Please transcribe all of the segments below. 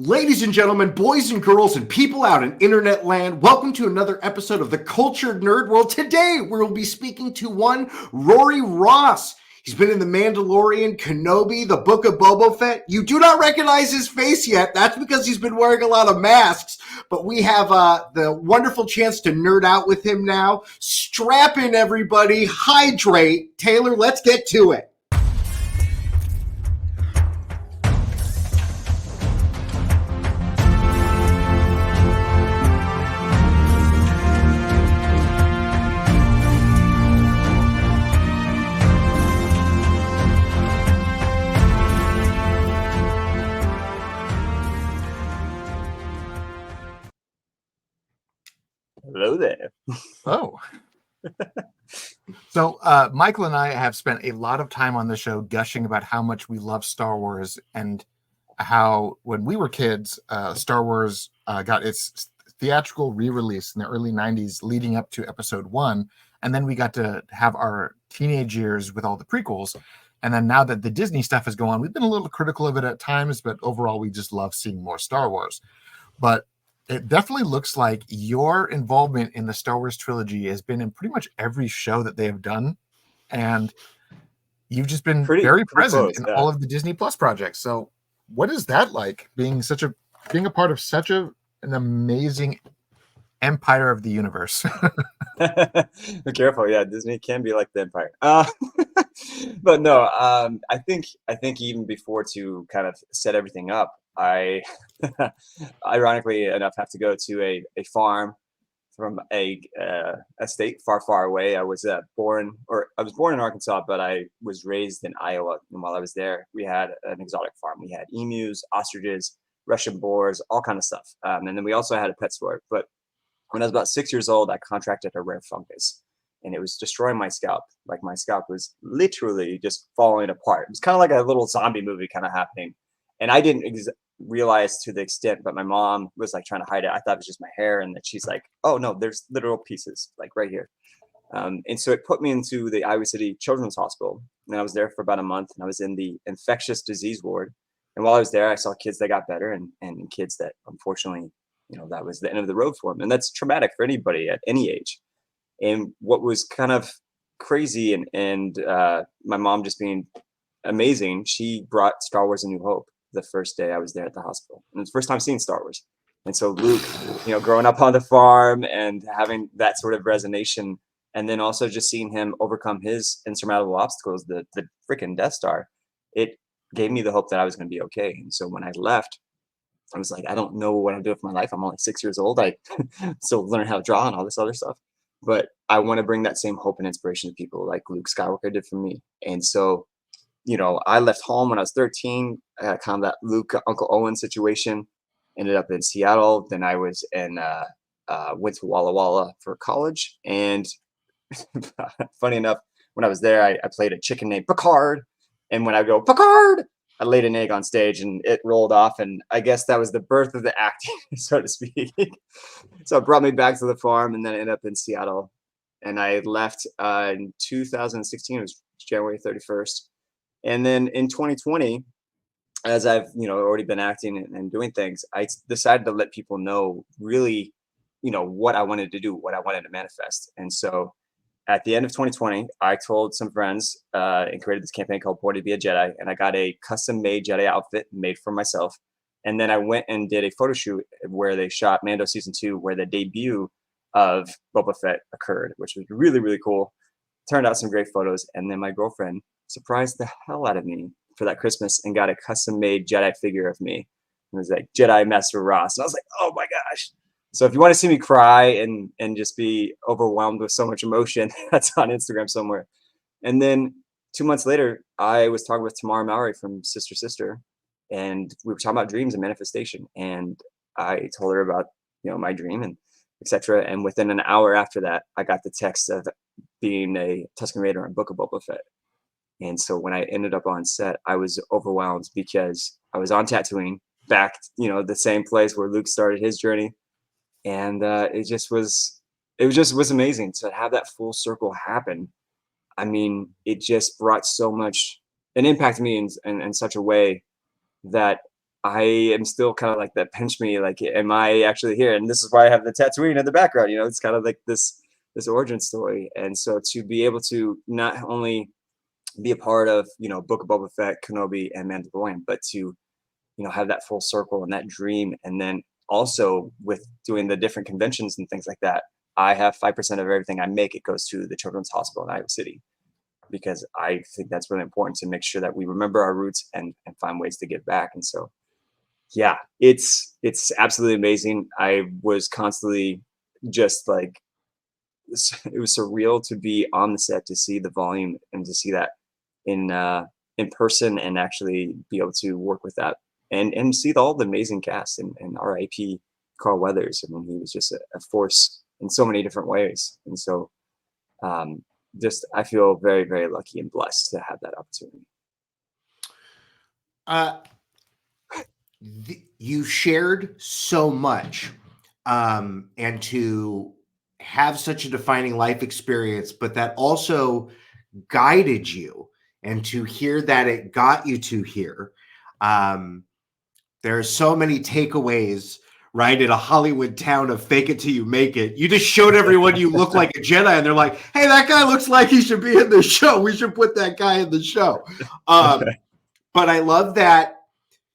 Ladies and gentlemen, boys and girls, and people out in internet land, welcome to another episode of the Cultured Nerd World. Today, we'll be speaking to one Rory Ross. He's been in The Mandalorian, Kenobi, the Book of Boba Fett. You do not recognize his face yet. That's because he's been wearing a lot of masks. But we have the wonderful chance to nerd out with him now. Strap in, everybody. Hydrate. Taylor, let's get to it. Hello there. Oh. So Michael and I have spent a lot of time on the show gushing about how much we love Star Wars and how when we were kids, Star Wars got its theatrical re-release in the early 90s leading up to episode 1. And then we got to have our teenage years with all the prequels. And then now that the Disney stuff is going on, we've been a little critical of it at times, but overall we just love seeing more Star Wars. But it definitely looks like your involvement in the Star Wars trilogy has been in pretty much every show that they have done. And you've just been very present in all of the Disney Plus projects. So what is that like being a part of such an amazing empire of the universe? Be careful. Yeah, Disney can be like the empire. But no, I think even before to kind of set everything up, I ironically enough have to go to a farm from a state far away. I was born in Arkansas, but I was raised in Iowa. And while I was there, we had an exotic farm. We had emus, ostriches, Russian boars, all kind of stuff. And then we also had a pet store. But when I was about 6 years old, I contracted a rare fungus, and it was destroying my scalp. Like my scalp was literally just falling apart. It was kind of like a little zombie movie kind of happening. And I didn't realize to the extent, but my mom was like trying to hide it. I thought it was just my hair, and that she's like, "Oh no, there's literal pieces like right here." And so it put me into the Iowa City Children's Hospital, and I was there for about a month. And I was in the infectious disease ward. And while I was there, I saw kids that got better, and kids that unfortunately, that was the end of the road for them. And that's traumatic for anybody at any age. And what was kind of crazy, and my mom just being amazing, she brought Star Wars: A New Hope the first day I was there at the hospital. And it was the first time seeing Star Wars. And so Luke, growing up on the farm and having that sort of resonation, and then also just seeing him overcome his insurmountable obstacles, the freaking Death Star, it gave me the hope that I was going to be okay. And so when I left, I was like, I don't know what I'm doing for my life. I'm only 6 years old. I still learn how to draw and all this other stuff. But I want to bring that same hope and inspiration to people like Luke Skywalker did for me. And so I left home when I was 13, kind of that Luke, Uncle Owen situation, ended up in Seattle. Then I was went to Walla Walla for college. And funny enough, when I was there, I played a chicken named Picard. And when I go, Picard, I laid an egg on stage and it rolled off. And I guess that was the birth of the acting, so to speak. So it brought me back to the farm, and then I ended up in Seattle. And I left in 2016, it was January 31st. And then in 2020, as I've already been acting and doing things, I decided to let people know really, what I wanted to do, what I wanted to manifest. And so at the end of 2020, I told some friends and created this campaign called Born to Be a Jedi. And I got a custom-made Jedi outfit made for myself. And then I went and did a photo shoot where they shot Mando Season 2, where the debut of Boba Fett occurred, which was really, really cool. Turned out some great photos. And then my girlfriend surprised the hell out of me for that Christmas and got a custom-made Jedi figure of me. It was like Jedi Master Ross. And I was like, oh my gosh. So if you want to see me cry and just be overwhelmed with so much emotion, that's on Instagram somewhere. And then 2 months later, I was talking with Tamara Mowry from Sister Sister, and we were talking about dreams and manifestation. And I told her about, my dream and etc. And within an hour after that, I got the text of being a Tusken Raider on Book of Boba Fett. And so when I ended up on set, I was overwhelmed because I was on Tatooine, back, the same place where Luke started his journey. And it just was amazing to have that full circle happen. I mean, it just brought so much, it impacted me in such a way that I am still kind of like that pinch me, like, am I actually here? And this is why I have the Tatooine in the background. It's kind of like this origin story. And so to be able to not only be a part of, Book of Boba Fett, Kenobi, and Mandalorian, but to, have that full circle and that dream. And then also with doing the different conventions and things like that, I have 5% of everything I make. It goes to the Children's Hospital in Iowa City, because I think that's really important to make sure that we remember our roots and find ways to give back. And so, yeah, it's absolutely amazing. I was constantly just like, it was surreal to be on the set, to see the volume and to see that in person, and actually be able to work with that and see all the amazing cast and RIP Carl Weathers. I mean, he was just a force in so many different ways. And so just, I feel very, very lucky and blessed to have that opportunity. You shared so much, and to have such a defining life experience, but that also guided you, and to hear that it got you to here. There are so many takeaways, right? In a Hollywood town of fake it till you make it. You just showed everyone you look like a Jedi, and they're like, hey, that guy looks like he should be in the show. We should put that guy in the show. But I love that,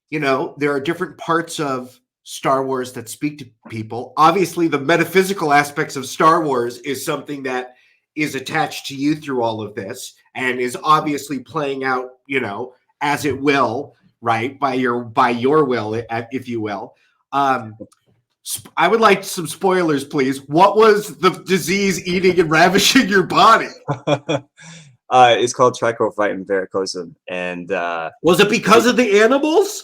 there are different parts of Star Wars that speak to people. Obviously, the metaphysical aspects of Star Wars is something that is attached to you through all of this, and is obviously playing out, as it will, right, by your will, if you will. I would like some spoilers, please. What was the disease eating and ravishing your body? It's called trichophyton varicosum, and was it because of the animals?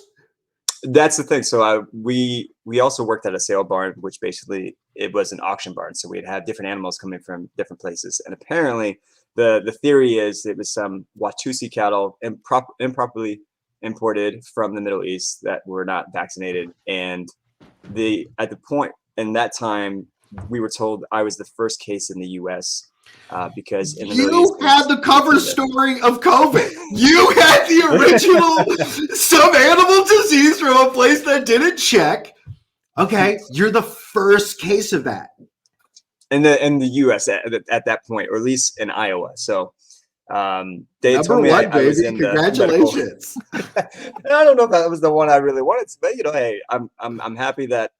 That's the thing. So we also worked at a sale barn, which basically it was an auction barn. So we'd have different animals coming from different places, and apparently the theory is it was some Watusi cattle improperly imported from the Middle East that were not vaccinated. And at the point in that time, we were told I was the first case in the U.S. Because in the Middle East, had the cover story of COVID. You had the original some animal disease from a place that didn't check. Okay, you're the first case of that in the U.S. at that point, or at least in Iowa. So they Number told me one, I was baby. in Congratulations. I don't know if that was the one I really wanted to, but hey, I'm happy that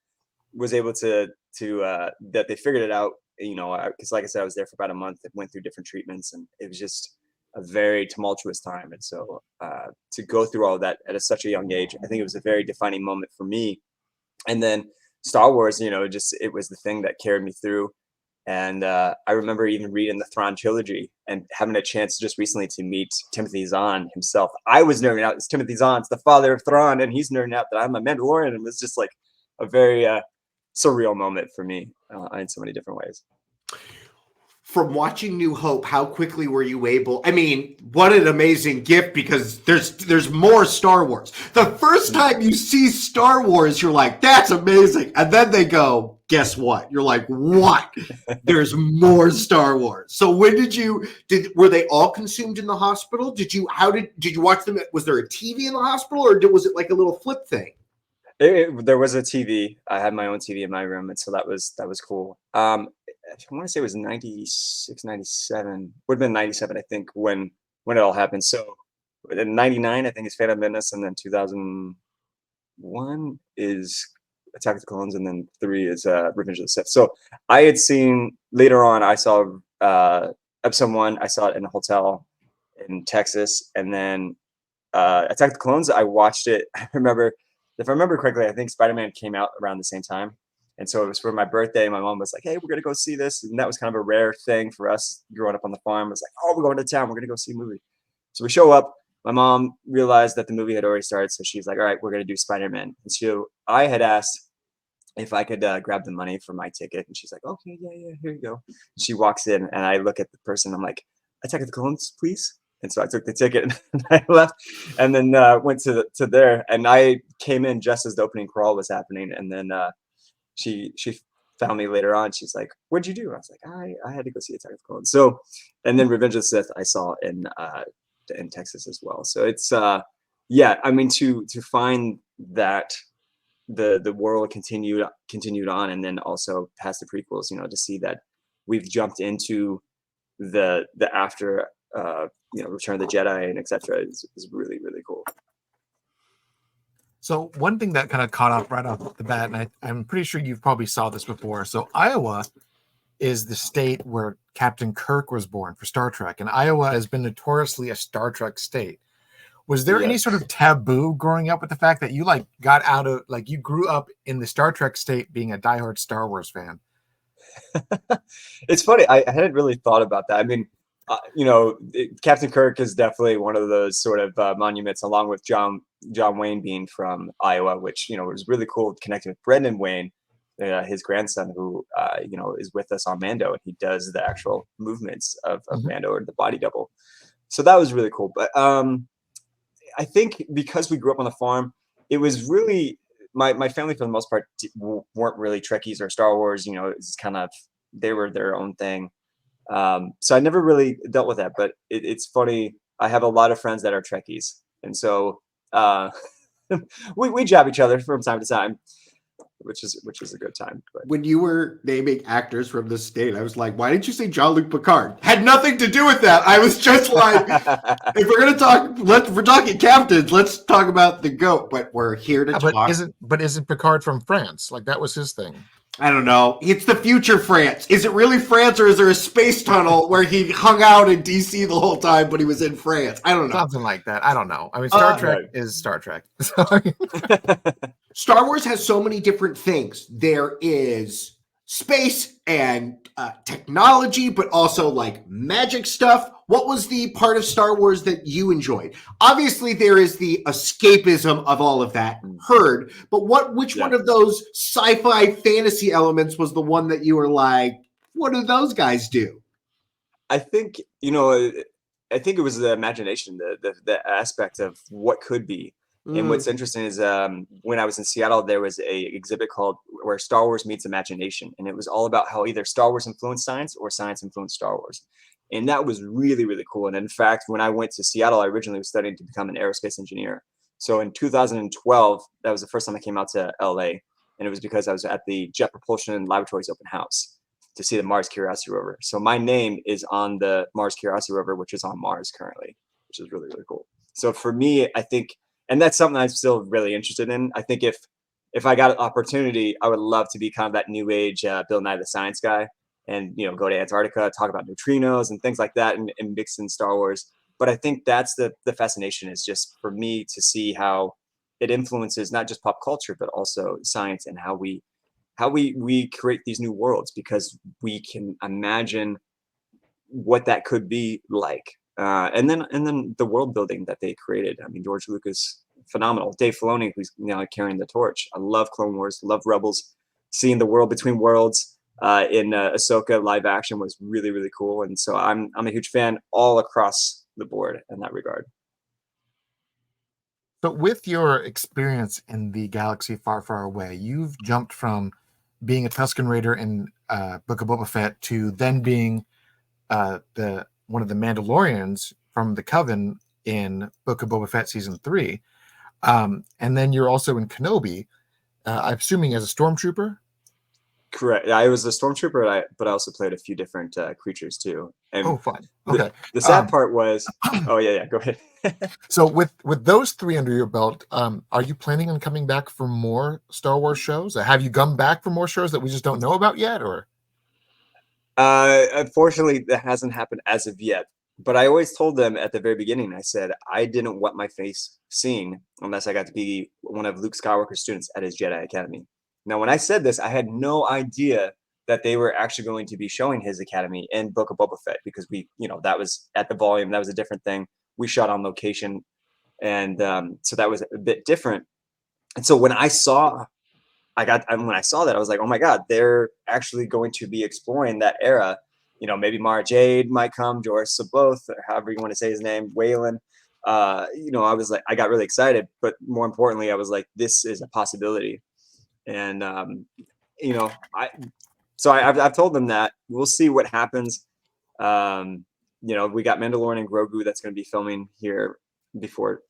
was able to that they figured it out. Because like I said, I was there for about a month and went through different treatments, and it was just a very tumultuous time. And so to go through all of that at such a young age, I think it was a very defining moment for me. And then Star Wars, it was the thing that carried me through. And I remember even reading the Thrawn trilogy and having a chance just recently to meet Timothy Zahn himself. I was nerding out. It's Timothy Zahn's the father of Thrawn, and he's nerding out that I'm a Mandalorian. And it was just like a very surreal moment for me in so many different ways. From watching New Hope, how quickly were you able? I mean, what an amazing gift, because there's more Star Wars. The first time you see Star Wars, you're like, that's amazing. And then they go, guess what? You're like, what? There's more Star Wars. So when were they all consumed in the hospital? Did you watch them? Was there a TV in the hospital, or was it like a little flip thing? There was a TV. I had my own TV in my room, and so that was cool. I want to say it was 96, 97. Would have been 97, I think, when it all happened. So in 99, I think, is Phantom Menace, and then 2001 is Attack of the Clones, and then 3 is Revenge of the Sith. So I had seen later on. I saw episode 1. I saw it in a hotel in Texas, and then Attack of the Clones. I watched it. I remember. If I remember correctly, I think Spider-Man came out around the same time. And so it was for my birthday. My mom was like, hey, we're going to go see this. And that was kind of a rare thing for us growing up on the farm. It was like, oh, we're going to town. We're going to go see a movie. So we show up. My mom realized that the movie had already started. So she's like, all right, we're going to do Spider-Man. And so I had asked if I could grab the money for my ticket. And she's like, okay, yeah, here you go. She walks in, and I look at the person. I'm like, Attack of the Clones, please. And so I took the ticket and I left, and then went to there. And I came in just as the opening crawl was happening. And then she found me later on. She's like, what'd you do? I was like, I had to go see Attack of the Clones. So, and then Revenge of the Sith I saw in Texas as well. So it's, yeah, I mean, to find that the world continued on, and then also past the prequels, to see that we've jumped into the after Return of the Jedi and etc. is really, really cool. So one thing that kind of caught up right off the bat, and I'm pretty sure you've probably saw this before. So Iowa is the state where Captain Kirk was born for Star Trek, and Iowa has been notoriously a Star Trek state. Was there any sort of taboo growing up with the fact that you got out of you grew up in the Star Trek state being a diehard Star Wars fan? It's funny. I hadn't really thought about that. I mean, Captain Kirk is definitely one of those sort of monuments, along with John Wayne being from Iowa, which was really cool connecting with Brendan Wayne, his grandson, who is with us on Mando, and he does the actual movements of Mando, or the body double. So that was really cool. But I think because we grew up on the farm, it was really my family for the most part weren't really Trekkies or Star Wars. It's kind of, they were their own thing. So I never really dealt with that. But it's funny. I have a lot of friends that are Trekkies, and so we jab each other from time to time, which is a good time. But when you were naming actors from the state, I was like, why didn't you say Jean-Luc Picard? Had nothing to do with that. I was just like, if we're gonna talk, we're talking captains, let's talk about the GOAT. But we're here to talk. Isn't Picard from France? That was his thing. I don't know. It's the future France. Is it really France, or is there a space tunnel where he hung out in DC the whole time, but he was in France? I don't know. Something like that. I don't know. I mean, Star Trek is Star Trek. Star Wars has so many different things. There is space and technology, but also magic stuff. What was the part of Star Wars that you enjoyed? Obviously, there is the escapism of all of that, heard, but which one of those sci-fi fantasy elements was the one that you were like, what do those guys do? I think, it was the imagination, the aspect of what could be. And what's interesting is when I was in Seattle, there was a exhibit called Where Star Wars Meets Imagination. And it was all about how either Star Wars influenced science or science influenced Star Wars. And that was really, really cool. And in fact, when I went to Seattle, I originally was studying to become an aerospace engineer. So in 2012, that was the first time I came out to LA. And it was because I was at the Jet Propulsion Laboratories open house to see the Mars Curiosity rover. So my name is on the Mars Curiosity rover, which is on Mars currently, which is really, really cool. So for me, I think, and that's something I'm still really interested in. I think if I got an opportunity, I would love to be kind of that new age Bill Nye the Science Guy, and go to Antarctica, talk about neutrinos and things like that, and mix in Star Wars. But I think that's the fascination, is just for me to see how it influences not just pop culture, but also science, and how we create these new worlds, because we can imagine what that could be like. And then the world building that they created. I mean, George Lucas, phenomenal. Dave Filoni, who's carrying the torch. I love Clone Wars, love Rebels. Seeing the world between worlds in Ahsoka live action was really, really cool. And so I'm a huge fan all across the board in that regard. So with your experience in the galaxy far, far away, you've jumped from being a Tusken Raider in Book of Boba Fett to then being one of the Mandalorians from the Coven in Book of Boba Fett season 3. And then you're also in Kenobi, I'm assuming as a stormtrooper. Correct. I was a stormtrooper, but I also played a few different creatures too. And fun. Okay. The sad part was, oh yeah, go ahead. So with those 3 under your belt, are you planning on coming back for more Star Wars shows? Have you come back for more shows that we just don't know about yet, or? Unfortunately, that hasn't happened as of yet. But I always told them at the very beginning, I said, I didn't want my face seen unless I got to be one of Luke Skywalker's students at his Jedi Academy. Now, when I said this, I had no idea that they were actually going to be showing his academy in Book of Boba Fett, because that was at the volume. That was a different thing. We shot on location. And so that was a bit different. And so when I saw that, I was like, oh my God, they're actually going to be exploring that era. Maybe Mara Jade might come, Joris Saboth, or however you want to say his name, Waylon. I was like, I got really excited, but more importantly, I was like, this is a possibility. And I've told them that we'll see what happens. We got Mandalorian and Grogu that's going to be filming here before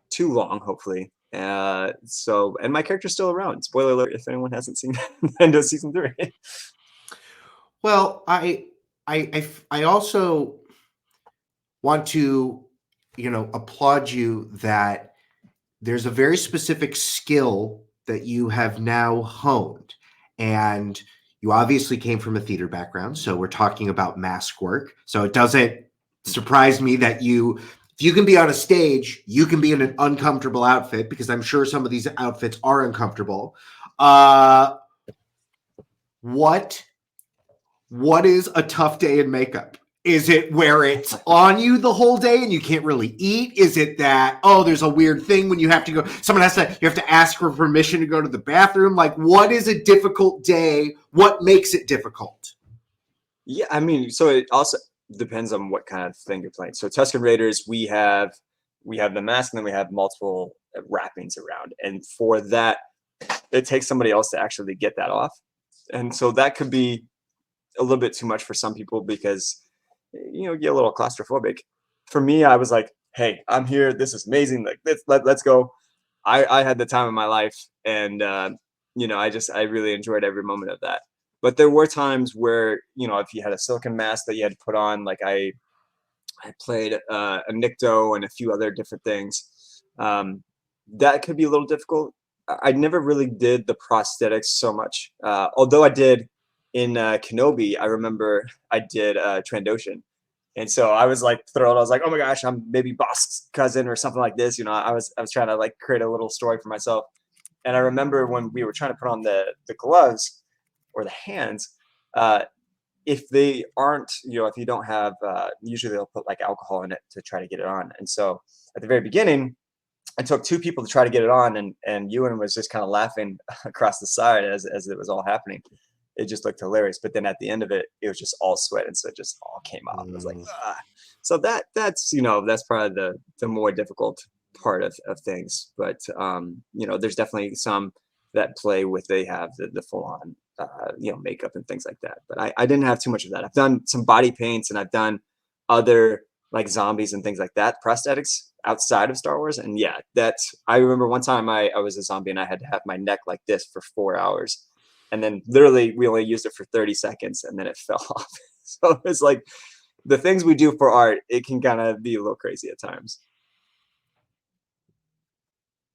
too long, hopefully. So, and my character's still around. Spoiler alert if anyone hasn't seen Mando season 3. Well, I also want to, applaud you that there's a very specific skill that you have now honed. And you obviously came from a theater background. So we're talking about mask work. So it doesn't surprise me that if you can be on a stage, you can be in an uncomfortable outfit, because I'm sure some of these outfits are uncomfortable. What is a tough day in makeup? Is it where it's on you the whole day and you can't really eat? Is it that, there's a weird thing when you have to go, you have to ask for permission to go to the bathroom? Like, what is a difficult day? What makes it difficult? Yeah, I mean, so it also depends on what kind of thing you're playing. So Tusken Raiders, we have the mask, and then we have multiple wrappings around. And for that, it takes somebody else to actually get that off. And so that could be a little bit too much for some people, because you get a little claustrophobic. For me, I was like, hey, I'm here, this is amazing, like let's go. I had the time of my life, and I really enjoyed every moment of that. But there were times where, if you had a silicone mask that you had to put on, like I played a Nikto and a few other different things, that could be a little difficult. I never really did the prosthetics so much, although I did in Kenobi. I remember I did Trandoshan, and so I was like thrilled. I was like, oh my gosh, I'm maybe Bosk's cousin or something like this. I was trying to like create a little story for myself. And I remember when we were trying to put on the gloves or the hands, if they aren't, if you don't have, usually they'll put like alcohol in it to try to get it on. And so at the very beginning, I took 2 people to try to get it on, and Ewan was just kind of laughing across the side as it was all happening. It just looked hilarious. But then at the end of it, it was just all sweat, and so it just all came off. I was like, ah. So that's that's probably the more difficult part of things. But there's definitely some that play with, they have the full on makeup and things like that. But I didn't have too much of that. I've done some body paints, and I've done other like zombies and things like that, prosthetics outside of Star Wars. And yeah, I remember one time I was a zombie, and I had to have my neck like this for 4 hours. And then literally we only used it for 30 seconds, and then it fell off. So it's like the things we do for art, it can kind of be a little crazy at times.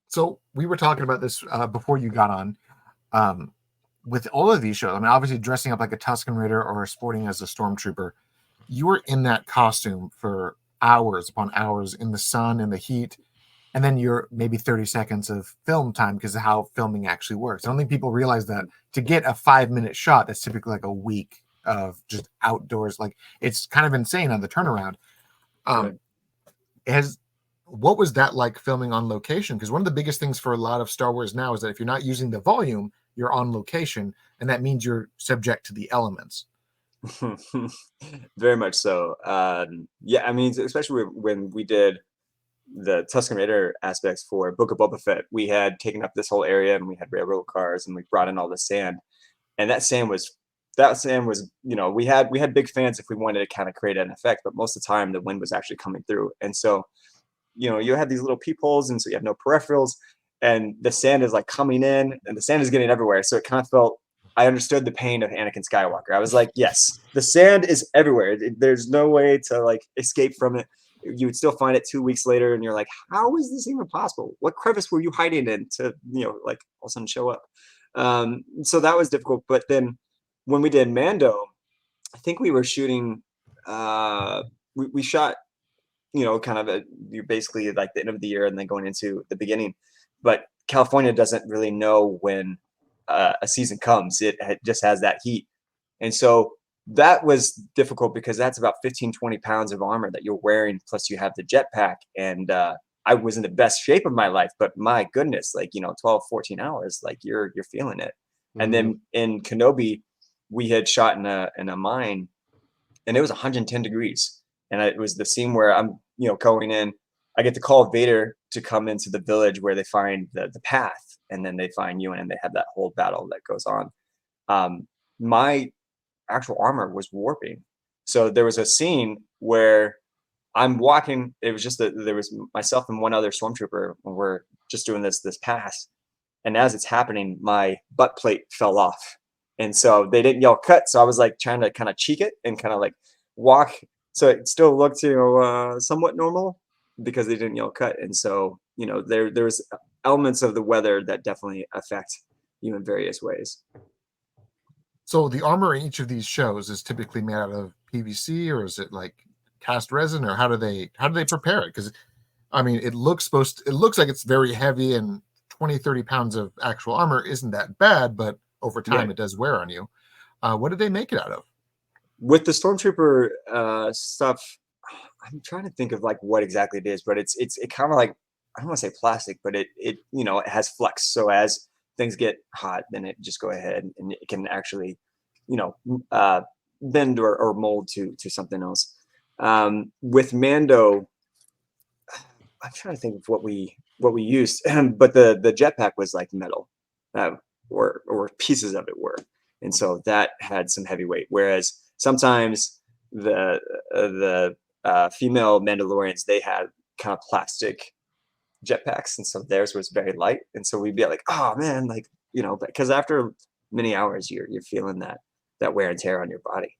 So we were talking about this before you got on. With all of these shows, I mean, obviously dressing up like a Tusken Raider or sporting as a Stormtrooper, you were in that costume for hours upon hours in the sun and the heat. And then you're maybe 30 seconds of film time, because of how filming actually works. I don't think people realize that to get a 5-minute shot, that's typically like a week of just outdoors. Like, it's kind of insane on the turnaround. Right. What was that like filming on location? Because one of the biggest things for a lot of Star Wars now is that if you're not using the volume, you're on location, and that means you're subject to the elements. Very much so. Yeah, I mean, especially when we did the Tusken Raider aspects for Book of Boba Fett, we had taken up this whole area, and we had railroad cars, and we brought in all the sand. And that sand was, we had big fans if we wanted to kind of create an effect, but most of the time the wind was actually coming through. And so, you have these little peepholes, and so you have no peripherals, and the sand is like coming in, and the sand is getting everywhere. So it kind of felt, I understood the pain of Anakin Skywalker. I was like, yes, the sand is everywhere. There's no way to like escape from it. You would still find it 2 weeks later, and you're like, how is this even possible? What crevice were you hiding in to, like all of a sudden show up? So that was difficult. But then when we did Mando, I think we were shooting, we shot, kind of you're basically like the end of the year and then going into the beginning. But California doesn't really know when a season comes. It just has that heat. And so that was difficult, because that's about 15-20 pounds of armor that you're wearing, plus you have the jetpack. And I was in the best shape of my life, but my goodness, like 12-14 hours, like you're feeling it. Mm-hmm. And then in Kenobi, we had shot in a mine, and it was 110 degrees, and it was the scene where I'm going in. I get to call Vader to come into the village where they find the path, and then they find Ewan, and they have that whole battle that goes on. My actual armor was warping. So there was a scene where I'm walking. It was just there was myself and one other stormtrooper, and we're just doing this pass, and as it's happening, my butt plate fell off, and so they didn't yell cut. So I was like trying to kind of cheek it and kind of like walk, so it still looked somewhat normal because they didn't yell cut. And so there's elements of the weather that definitely affect you in various ways. So the armor in each of these shows is typically made out of PVC, or is it like cast resin, or how do they prepare it? Because I mean, it looks like it's very heavy, and 20-30 pounds of actual armor isn't that bad, but over time it does wear on you. What did they make it out of? With the Stormtrooper stuff, I'm trying to think of like what exactly it is, but it's kind of like, I don't want to say plastic, but it it has flex. So as things get hot, then it just go ahead and it can actually, bend or mold to something else. With Mando, I'm trying to think of what we used, but the jetpack was like metal, or pieces of it were, and so that had some heavy weight. Whereas sometimes the female Mandalorians, they had kind of plastic jetpacks, and so theirs was very light, and so we'd be like, oh man, like because after many hours you're feeling that wear and tear on your body.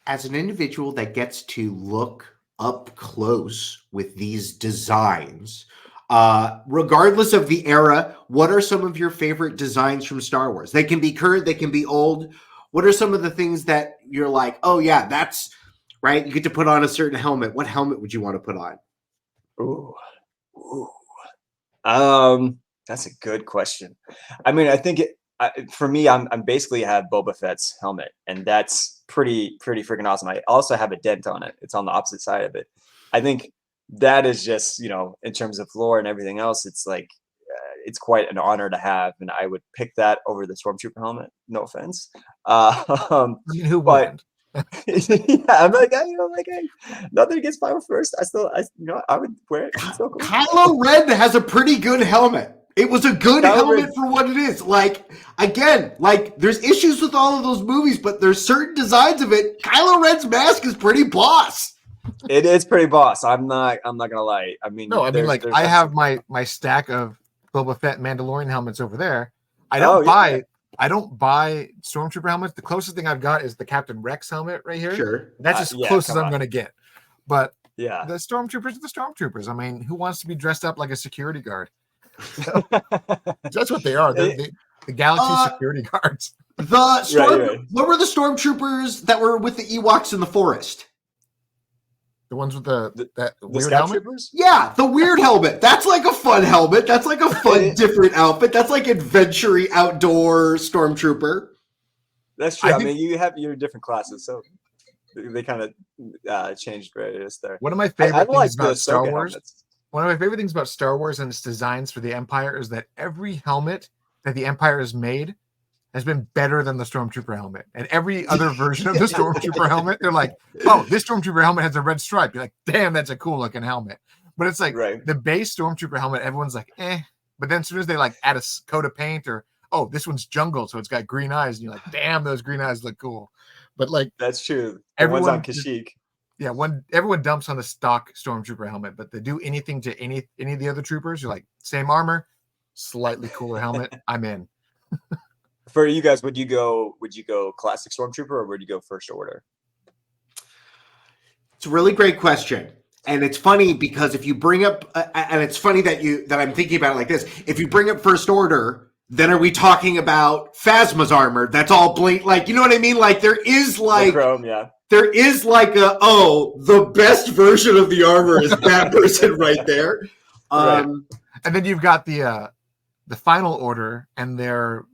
As an individual that gets to look up close with these designs, regardless of the era, what are some of your favorite designs from Star Wars? They can be current, they can be old. What are some of the things that you're like, oh yeah, that's right? You get to put on a certain helmet. What helmet would you want to put on? Ooh. That's a good question. I mean, I think for me, I'm basically have Boba Fett's helmet, and that's pretty freaking awesome. I also have a dent on it. It's on the opposite side of it. I think that is just, in terms of lore and everything else, it's like, it's quite an honor to have, and I would pick that over the Stormtrooper helmet. No offense. I mean, who wouldn't? Yeah, I'm like, nothing against Final First. I would wear it. It's so cool. Kylo Ren has a pretty good helmet. It was a good helmet for what it is. Like, again, like there's issues with all of those movies, but there's certain designs of it. Kylo Ren's mask is pretty boss. It is pretty boss. I'm not gonna lie. I mean, no, I mean, like I have my stack of Boba Fett Mandalorian helmets over there. I don't buy Stormtrooper helmets. The closest thing I've got is the Captain Rex helmet right here. Sure. That's as close as I'm going to get. But yeah, the Stormtroopers are the Stormtroopers. I mean, who wants to be dressed up like a security guard? That's what they are. They're the galaxy security guards. Right. What were the Stormtroopers that were with the Ewoks in the forest? The ones with the weird helmet? Yeah, the weird helmet. That's like a fun helmet. That's like a fun, different outfit. That's like adventure-y outdoor Stormtrooper. That's true. I mean, you have your different classes, so they kind of changed various there. One of my favorite things about Star Wars. One of my favorite things about Star Wars and its designs for the Empire is that every helmet that the Empire has made has been better than the Stormtrooper helmet. And every other version of the Stormtrooper helmet, they're like, oh, this Stormtrooper helmet has a red stripe. You're like, damn, that's a cool looking helmet. But it's like the base Stormtrooper helmet, everyone's like, eh. But then as soon as they like add a coat of paint, or, oh, this one's jungle, so it's got green eyes. And you're like, damn, those green eyes look cool. But like, that's true. Everyone's on Kashyyyk. Yeah, everyone dumps on the stock Stormtrooper helmet, but they do anything to any of the other troopers. You're like, same armor, slightly cooler helmet. I'm in. For you guys, would you go classic Stormtrooper, or would you go First Order? It's a really great question. And it's funny because if you bring up, and it's funny that I'm thinking about it like this. If you bring up First Order, then are we talking about Phasma's armor? That's all blink, like, you know what I mean? Like there is like the chrome, yeah. There is like the best version of the armor is that person right there. Right. And then you've got the Final Order and their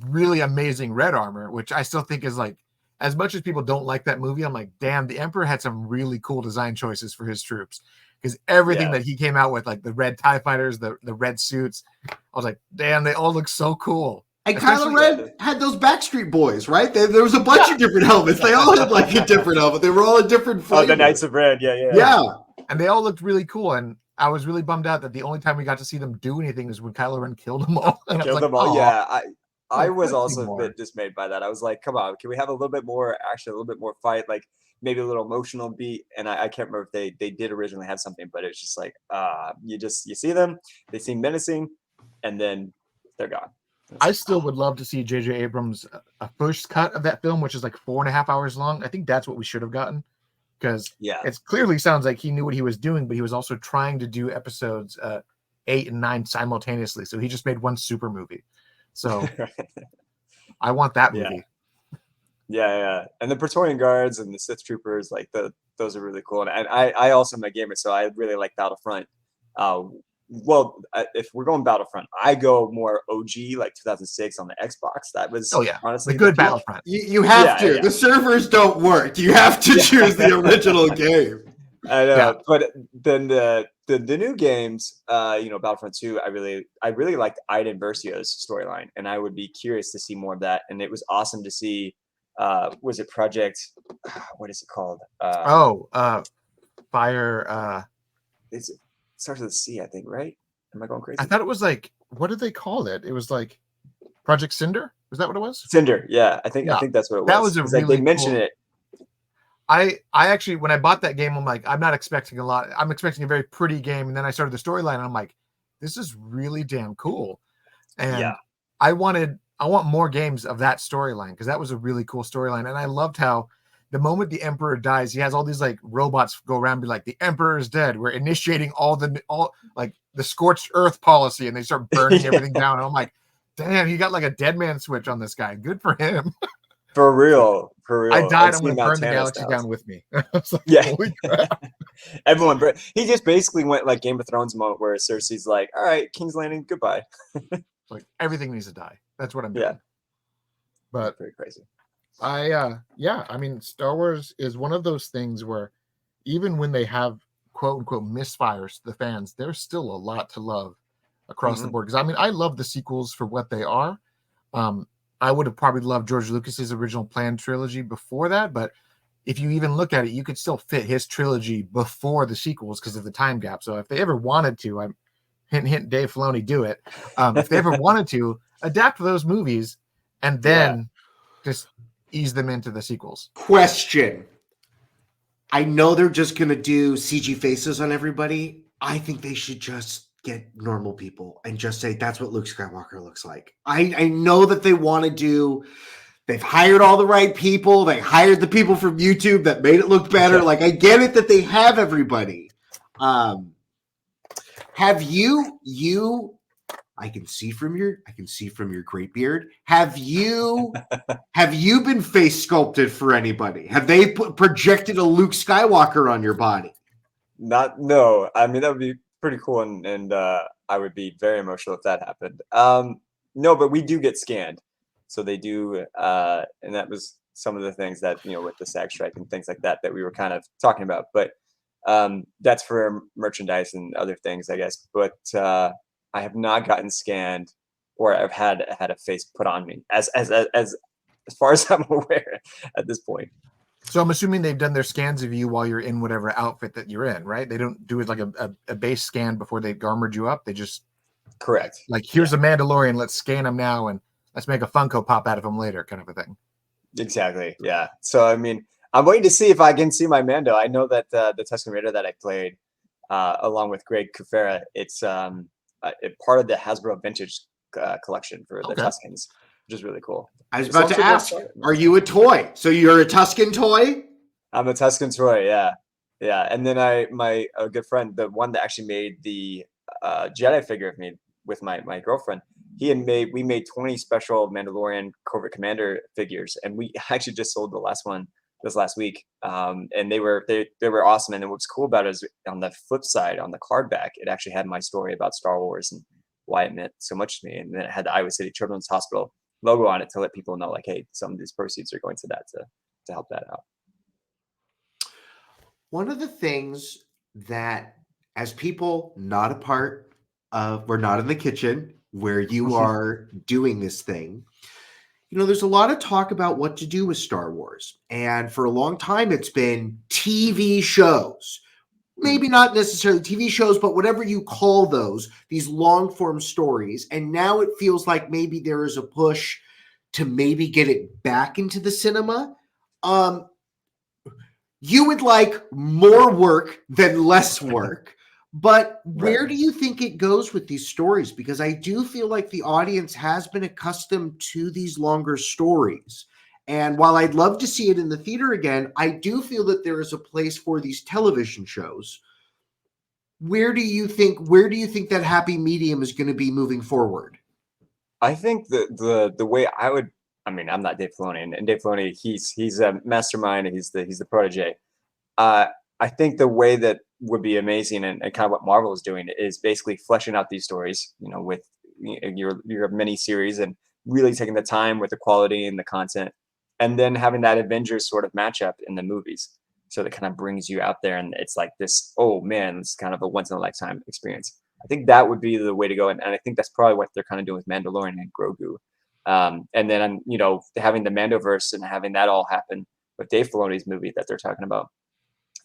really amazing red armor, which I still think is like, as much as people don't like that movie, I'm like, damn, the Emperor had some really cool design choices for his troops, because everything that he came out with, like the red TIE fighters, the red suits, I was like, damn, they all look so cool. And Kylo Ren had those Backstreet Boys, right? There was a bunch of different helmets. They all had like a different helmet. They were all a different flavor. Oh, the Knights of Red, yeah. And they all looked really cool. And I was really bummed out that the only time we got to see them do anything is when Kylo Ren killed them all. Yeah. I was also a bit dismayed by that. I was like, come on, can we have a little bit more action, a little bit more fight? Like, maybe a little emotional beat. And I can't remember if they did originally have something, but it's just like you see them, they seem menacing, and then they're gone. I still would love to see J.J. Abrams a first cut of that film, which is like 4.5 hours long. I think that's what we should have gotten, because it clearly sounds like he knew what he was doing, but he was also trying to do episodes 8 and 9 simultaneously. So he just made one super movie. So I want that movie. Yeah. And the Praetorian Guards and the Sith Troopers, like those are really cool. And I also am a gamer, so I really like Battlefront. Well, if we're going Battlefront, I go more OG, like 2006 on the Xbox. That was honestly the good Battlefront. You have to. The servers don't work. You have to choose the original game. I know, but then the new games, Battlefront 2, I really liked Iden Versio's storyline, and I would be curious to see more of that. And it was awesome to see. Was it Project? What is it called? Fire. It starts with a C, I think, right? Am I going crazy? I thought it was like, what did they call it? It was like Project Cinder. Was that what it was? Cinder. Yeah, I think that's what it was. That was a really like they mentioned it. I actually, when I bought that game, I'm like, I'm not expecting a lot. I'm expecting a very pretty game, and then I started the storyline, and I'm like, this is really damn cool. And I want more games of that storyline, because that was a really cool storyline. And I loved how the moment the Emperor dies, he has all these like robots go around and be like, the Emperor is dead. We're initiating all like the scorched earth policy, and they start burning everything down. And I'm like, damn, he got like a dead man switch on this guy. Good for him. For real. I died. I'm going to burn the galaxy down with me. I was like, holy crap. Everyone, he just basically went like Game of Thrones mode, where Cersei's like, all right, King's Landing, goodbye. Like everything needs to die. That's what I'm doing. Yeah. But very crazy. I mean, Star Wars is one of those things where even when they have quote unquote misfires to the fans, there's still a lot to love across the board. Because I mean, I love the sequels for what they are. I would have probably loved George Lucas's original planned trilogy before that, but if you even look at it, you could still fit his trilogy before the sequels because of the time gap. So if they ever wanted to, I'm hint, Dave Filoni, do it. If they ever wanted to, adapt those movies and then just ease them into the sequels. Question. I know they're just going to do CG faces on everybody. I think they should just get normal people and just say that's what Luke Skywalker looks like. I know that they want to do, they've hired all the right people. They hired the people from YouTube that made it look better. Like, I get it that they have everybody. Have you I can see from your great beard. Have you been face sculpted for anybody? Have they projected a Luke Skywalker on your body? No. I mean, that would be pretty cool, and I would be very emotional if that happened. No, but we do get scanned, so they do, and that was some of the things that, with the SAG strike and things like that we were kind of talking about. But that's for merchandise and other things, I guess. But I have not gotten scanned, or I've had a face put on me, as far as I'm aware at this point. So I'm assuming they've done their scans of you while you're in whatever outfit that you're in, right? They don't do it like a base scan before they've armored you up. They just correct. Like, here's a Mandalorian, let's scan him now and let's make a Funko Pop out of him later, kind of a thing. Exactly. Yeah. So I mean, I'm waiting to see if I can see my Mando. I know that the Tusken Raider that I played, along with Greg Kufera, it's part of the Hasbro Vintage collection for the Tuskens, which is really cool. I was about to ask, are you a toy? So you're a Tusken toy? I'm a Tusken toy, yeah. And then my good friend, the one that actually made the Jedi figure of me with my girlfriend, we made 20 special Mandalorian Covert Commander figures, and we actually just sold the last one this last week. And they were awesome. And then what's cool about it is, on the flip side, on the card back, it actually had my story about Star Wars and why it meant so much to me. And then it had the Iowa City Children's Hospital logo on it to let people know, like, hey, some of these proceeds are going to that to help that out. One of the things that, as people not a part of, we're not in the kitchen where you are doing this thing, there's a lot of talk about what to do with Star Wars. And for a long time, it's been TV shows. Maybe not necessarily TV shows, but whatever you call those, these long form stories. And now it feels like maybe there is a push to maybe get it back into the cinema. you would like more work than less work. But where Right. do you think it goes with these stories? Because I do feel like the audience has been accustomed to these longer stories. And while I'd love to see it in the theater again, I do feel that there is a place for these television shows. Where do you think that happy medium is going to be moving forward? I think the way I would, I mean, I'm not Dave Filoni, and Dave Filoni, he's a mastermind, and he's the protege. Uh, I think the way that would be amazing, and kind of what Marvel is doing, is basically fleshing out these stories, with your mini series, and really taking the time with the quality and the content, and then having that Avengers sort of matchup in the movies. So that kind of brings you out there, and it's like this, oh man, it's kind of a once in a lifetime experience. I think that would be the way to go, and I think that's probably what they're kind of doing with Mandalorian and Grogu. And then having the Mandoverse and having that all happen with Dave Filoni's movie that they're talking about.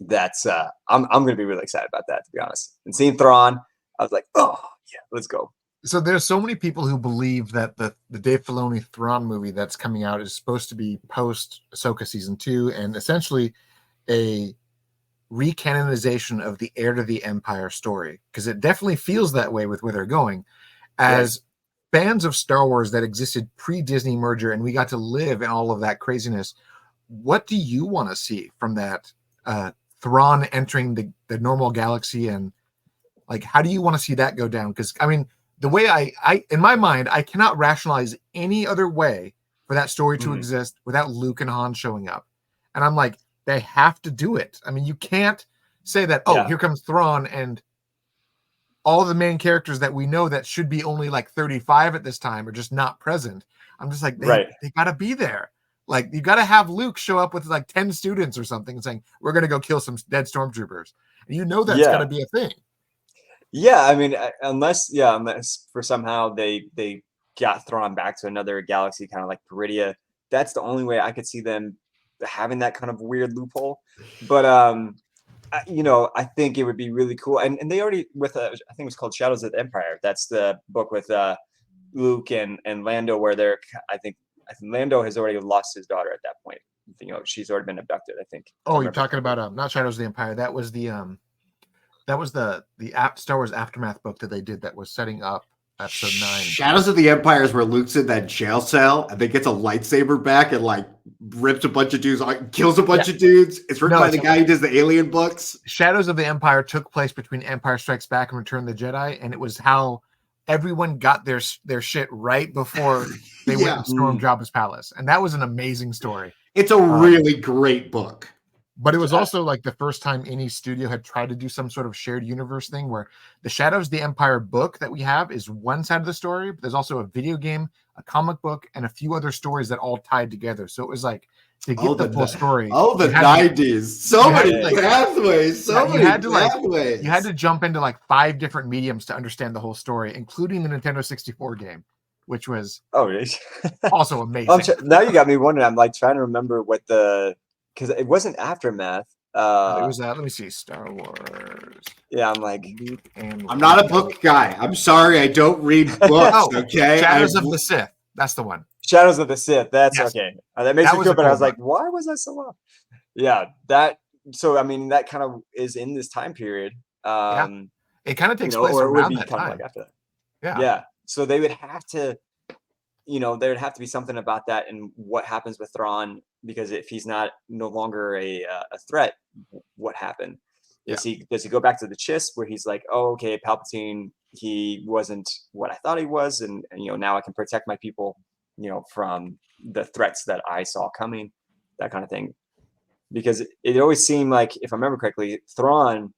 That's I'm going to be really excited about that, to be honest. And seeing Thrawn, I was like, oh yeah, let's go. So there's so many people who believe that the Dave Filoni Thrawn movie that's coming out is supposed to be post Ahsoka season 2, and essentially a recanonization of the Heir to the Empire story, because it definitely feels that way with where they're going. As fans of Star Wars that existed pre-Disney merger, and we got to live in all of that craziness, what do you want to see from that Thrawn entering the normal galaxy, and like, how do you want to see that go down? Because I mean, the way I in my mind, I cannot rationalize any other way for that story to exist without Luke and Han showing up. And I'm like, they have to do it. I mean, you can't say that, here comes Thrawn, and all the main characters that we know that should be only like 35 at this time are just not present. I'm just like, they got to be there. Like, you got to have Luke show up with like 10 students or something and saying, we're going to go kill some dead stormtroopers. And that's got to be a thing. Yeah, I mean, unless for somehow they got thrown back to another galaxy, kind of like Peridia, that's the only way I could see them having that kind of weird loophole. But I think it would be really cool. And they already, with I think it was called Shadows of the Empire. That's the book with Luke and Lando, where I think Lando has already lost his daughter at that point. She's already been abducted, I think. Oh, you're talking about not Shadows of the Empire. That was the Star Wars Aftermath book that they did that was setting up episode 9. Shadows of the Empire is where Luke's in that jail cell and then gets a lightsaber back and like rips a bunch of dudes, kills a bunch of dudes. It's written by the guy who does the Alien books. Shadows of the Empire took place between Empire Strikes Back and Return of the Jedi, and it was how everyone got their shit right before they went and stormed Jabba's palace. And that was an amazing story. It's a really great book. But it was also like the first time any studio had tried to do some sort of shared universe thing, where the Shadows of the Empire book that we have is one side of the story, but there's also a video game, a comic book, and a few other stories that all tied together. So it was like, to get the full story. Oh, the 90s. So many pathways. Pathways. You had to jump into like 5 different mediums to understand the whole story, including the Nintendo 64 game, which was also amazing. Now you got me wondering. I'm like trying to remember what because it wasn't Aftermath. It was let me see, Star Wars. Yeah, I'm like, I'm not a book guy. I'm sorry, I don't read books. Okay, Shadows of the Sith. That's the one. Shadows of the Sith. That's okay. That makes me feel better. I was like, why was I so off? Yeah, that. So I mean, that kind of is in this time period. It kind of takes place around that time. Like after that. Yeah. So they would have to. There would have to be something about that and what happens with Thrawn, because if he's no longer a threat, what happened? Does he go back to the Chiss where he's like, oh, okay, Palpatine, he wasn't what I thought he was, and now I can protect my people, from the threats that I saw coming, that kind of thing. Because it always seemed like, if I remember correctly, Thrawn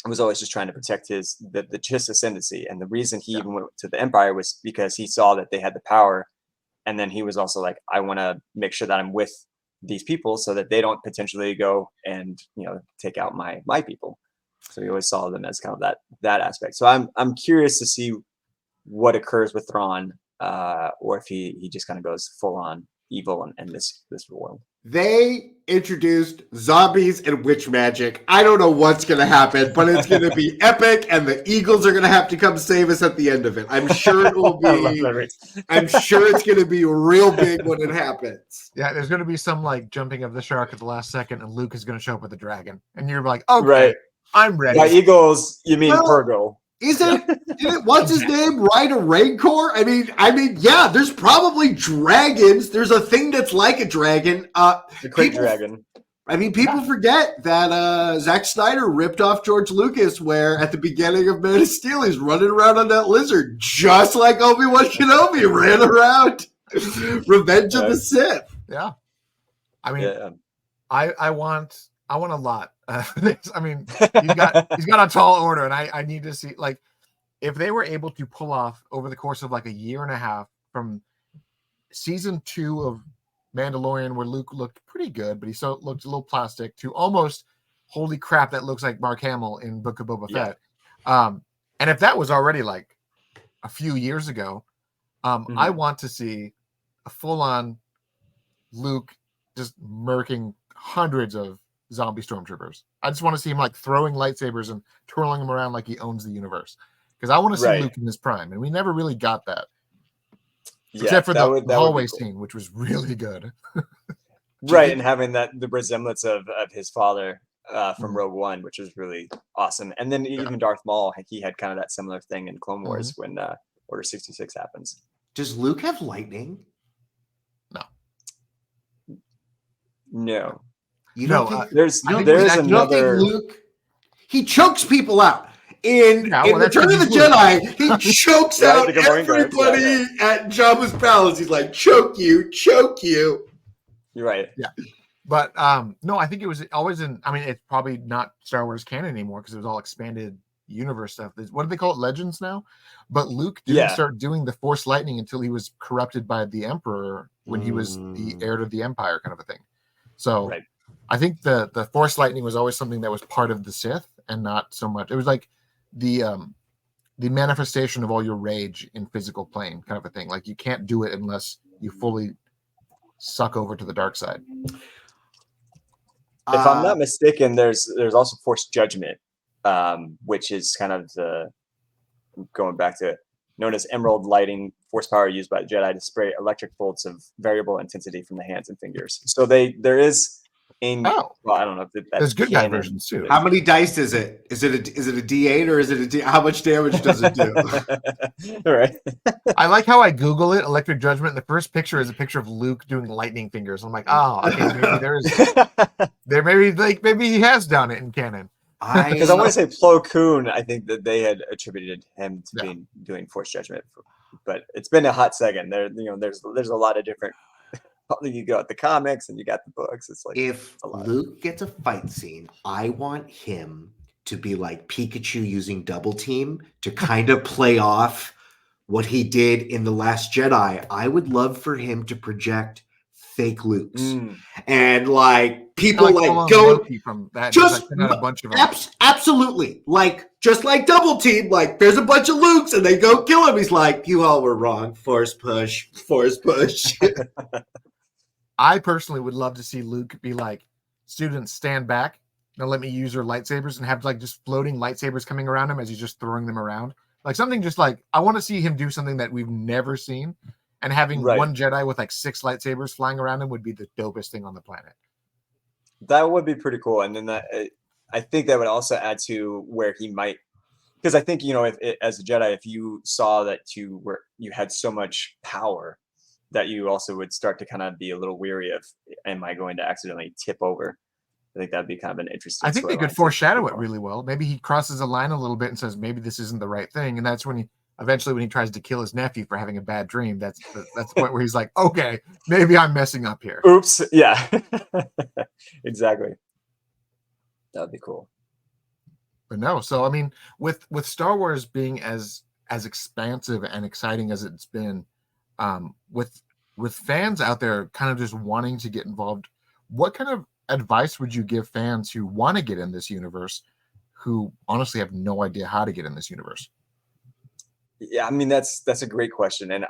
was always just trying to protect the Chiss ascendancy, and the reason he even went to the Empire was because he saw that they had the power. And then he was also like, I want to make sure that I'm with these people so that they don't potentially go and, take out my people. So he always saw them as kind of that aspect. So I'm curious to see what occurs with Thrawn, or if he just kind of goes full on evil and this world. They introduced zombies and witch magic. I don't know what's going to happen, but it's going to be epic, and the Eagles are going to have to come save us at the end of it. I'm sure it will be. I'm sure it's going to be real big when it happens. Yeah, there's going to be some like jumping of the shark at the last second, and Luke is going to show up with a dragon, and you're like, okay, right. I'm ready. By Eagles, you mean Purgle? Didn't what's his name ride a Rancor? I mean, yeah. There's probably dragons. There's a thing that's like a dragon. The Great Dragon. I mean, people forget that Zack Snyder ripped off George Lucas, where at the beginning of Man of Steel, he's running around on that lizard, just like Obi-Wan Kenobi ran around. Revenge of the Sith. Yeah, I mean, I want a lot. I mean, he's got a tall order, and I need to see, like, if they were able to pull off over the course of like a year and a half from season 2 of Mandalorian, where Luke looked pretty good, but he looked a little plastic, to almost, holy crap, that looks like Mark Hamill in Book of Boba Fett. And if that was already like a few years ago, I want to see a full-on Luke just murking hundreds of zombie stormtroopers. I just want to see him like throwing lightsabers and twirling them around like he owns the universe, because I want to see Luke in his prime, and we never really got that, except for the hallway scene, which was really good. Right, and having the resemblance of his father from Rogue One, which was really awesome. And then even Darth Maul, he had kind of that similar thing in Clone Wars when Order 66 happens. Does Luke have lightning? No. You don't think there's another Luke? He chokes people out. In Return of the Jedi, he chokes out everybody at Jabba's palace. He's like, choke you. You're right. Yeah. But no, I think it was always it's probably not Star Wars canon anymore, because it was all expanded universe stuff. What do they call it? Legends now? But Luke didn't start doing the Force lightning until he was corrupted by the Emperor, when he was the heir to the Empire, kind of a thing. So I think the Force lightning was always something that was part of the Sith, and not so much. It was like the manifestation of all your rage in physical plane, kind of a thing. Like, you can't do it unless you fully suck over to the dark side. If I'm not mistaken, there's also Force judgment, which is kind of going back to known as emerald lighting, force power used by the Jedi to spray electric bolts of variable intensity from the hands and fingers. So there is well, I don't know if there's good guy versions too. How many dice is it? Is it a D8 or is it how much damage does it do? All right. I like how I Google it, electric judgment. The first picture is a picture of Luke doing lightning fingers. I'm like, okay, maybe he has done it in canon. Because I want to say Plo Koon, I think that they had attributed him to doing Force judgment, but it's been a hot second. There's a lot of different. You got the comics and you got the books. It's like, if Luke gets a fight scene, I want him to be like Pikachu using double team to kind of play off what he did in The Last Jedi. I would love for him to project fake Lukes and like people like go from that, just like a bunch of absolutely, like just like double team, like there's a bunch of Lukes and they go kill him. He's like, you all were wrong. Force push. I personally would love to see Luke be like, students, stand back. Now let me use your lightsabers, and have like just floating lightsabers coming around him as he's just throwing them around. Like something just like, I want to see him do something that we've never seen. And having one Jedi with like 6 lightsabers flying around him would be the dopest thing on the planet. That would be pretty cool. And then I think that would also add to where he might, because I think, as a Jedi, if you saw that you had so much power, that you also would start to kind of be a little weary of, am I going to accidentally tip over? I think that'd be kind of an interesting. I think they could foreshadow it really well. Maybe he crosses a line a little bit and says, maybe this isn't the right thing. And that's when he tries to kill his nephew for having a bad dream. That's the point where he's like, okay, maybe I'm messing up here. Oops. Yeah, exactly. That'd be cool. But no, so I mean, with Star Wars being as expansive and exciting as it's been, with fans out there kind of just wanting to get involved, what kind of advice would you give fans who want to get in this universe, who honestly have no idea how to get in this universe? Yeah, I mean, that's a great question. And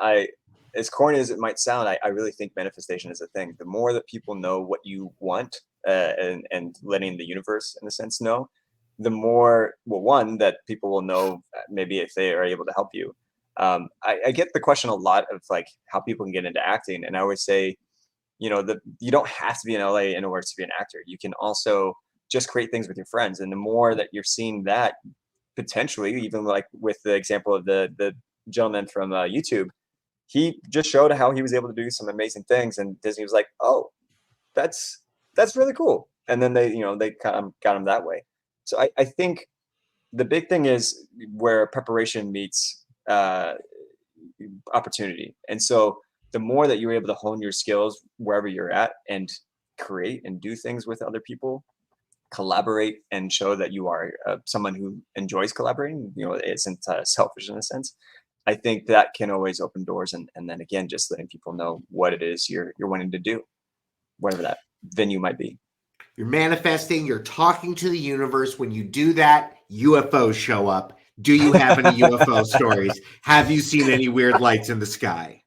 as corny as it might sound, I really think manifestation is a thing. The more that people know what you want, and letting the universe, in a sense, know, the more, well, one, that people will know maybe if they are able to help you. I get the question a lot of like how people can get into acting, and I always say, you know, you don't have to be in LA in order to be an actor. You can also just create things with your friends, and the more that you're seeing that, potentially, even like with the example of the gentleman from YouTube, he just showed how he was able to do some amazing things, and Disney was like, oh, that's really cool, and then they kind of got him that way. So I think the big thing is where preparation meets opportunity. And so the more that you're able to hone your skills wherever you're at and create and do things with other people, collaborate and show that you are someone who enjoys collaborating, you know, isn't selfish in a sense, I think that can always open doors. And then again, just letting people know what it is you're wanting to do, whatever that venue might be. You're manifesting, you're talking to the universe. When you do that, UFOs show up. Do you have any UFO stories? Have you seen any weird lights in the sky?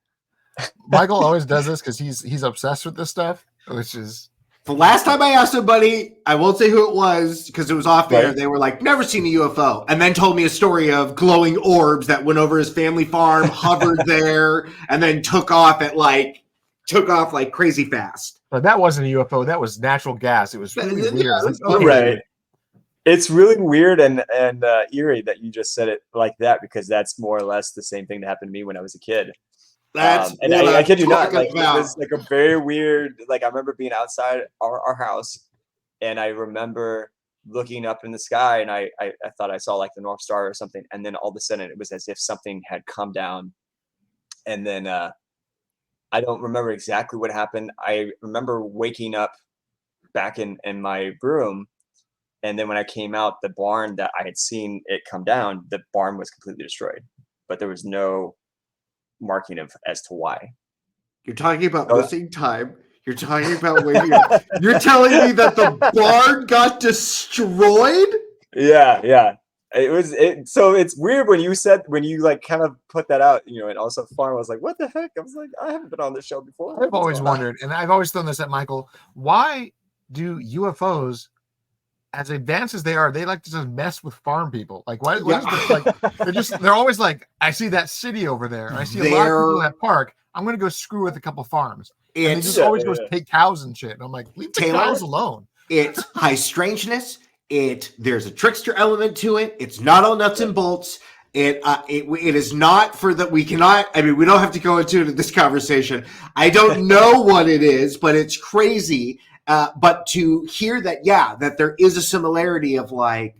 Michael always does this because he's obsessed with this stuff, which is... The last time I asked somebody, I won't say who it was because it was off air. They were like, never seen a UFO. And then told me a story of glowing orbs that went over his family farm, hovered there, and then took off like crazy fast. But that wasn't a UFO. That was natural gas. It was really weird. Right. It's really weird and eerie that you just said it like that, because that's more or less the same thing that happened to me when I was a kid. And I kid you not, like, it was like a very weird, like, I remember being outside our house, and I remember looking up in the sky, and I thought I saw like the North Star or something, and then all of a sudden it was as if something had come down, and then I don't remember exactly what happened. I remember waking up back in my room, and then when I came out, the barn that I had seen it come down, the barn was completely destroyed, but there was no marking of as to why. You're talking about missing time. You're talking about waking up. You're telling me that the barn got destroyed? Yeah. So it's weird when you like kind of put that out, you know, and also farm was like, what the heck? I was like, I haven't been on this show before. I've always wondered, and I've always thrown this at Michael, why do UFOs, as advanced as they are, they like to just mess with farm people? Like, why? What is this, like, they're always like, I see that city over there. I see a lot of people at that park. I'm going to go screw with a couple farms. And they just always go take cows and shit. And I'm like, leave the cows alone. It's high strangeness. There's a trickster element to it. It's not all nuts and bolts. It is not for that. We cannot. I mean, we don't have to go into this conversation. I don't know what it is, but it's crazy. But to hear that, that there is a similarity of like,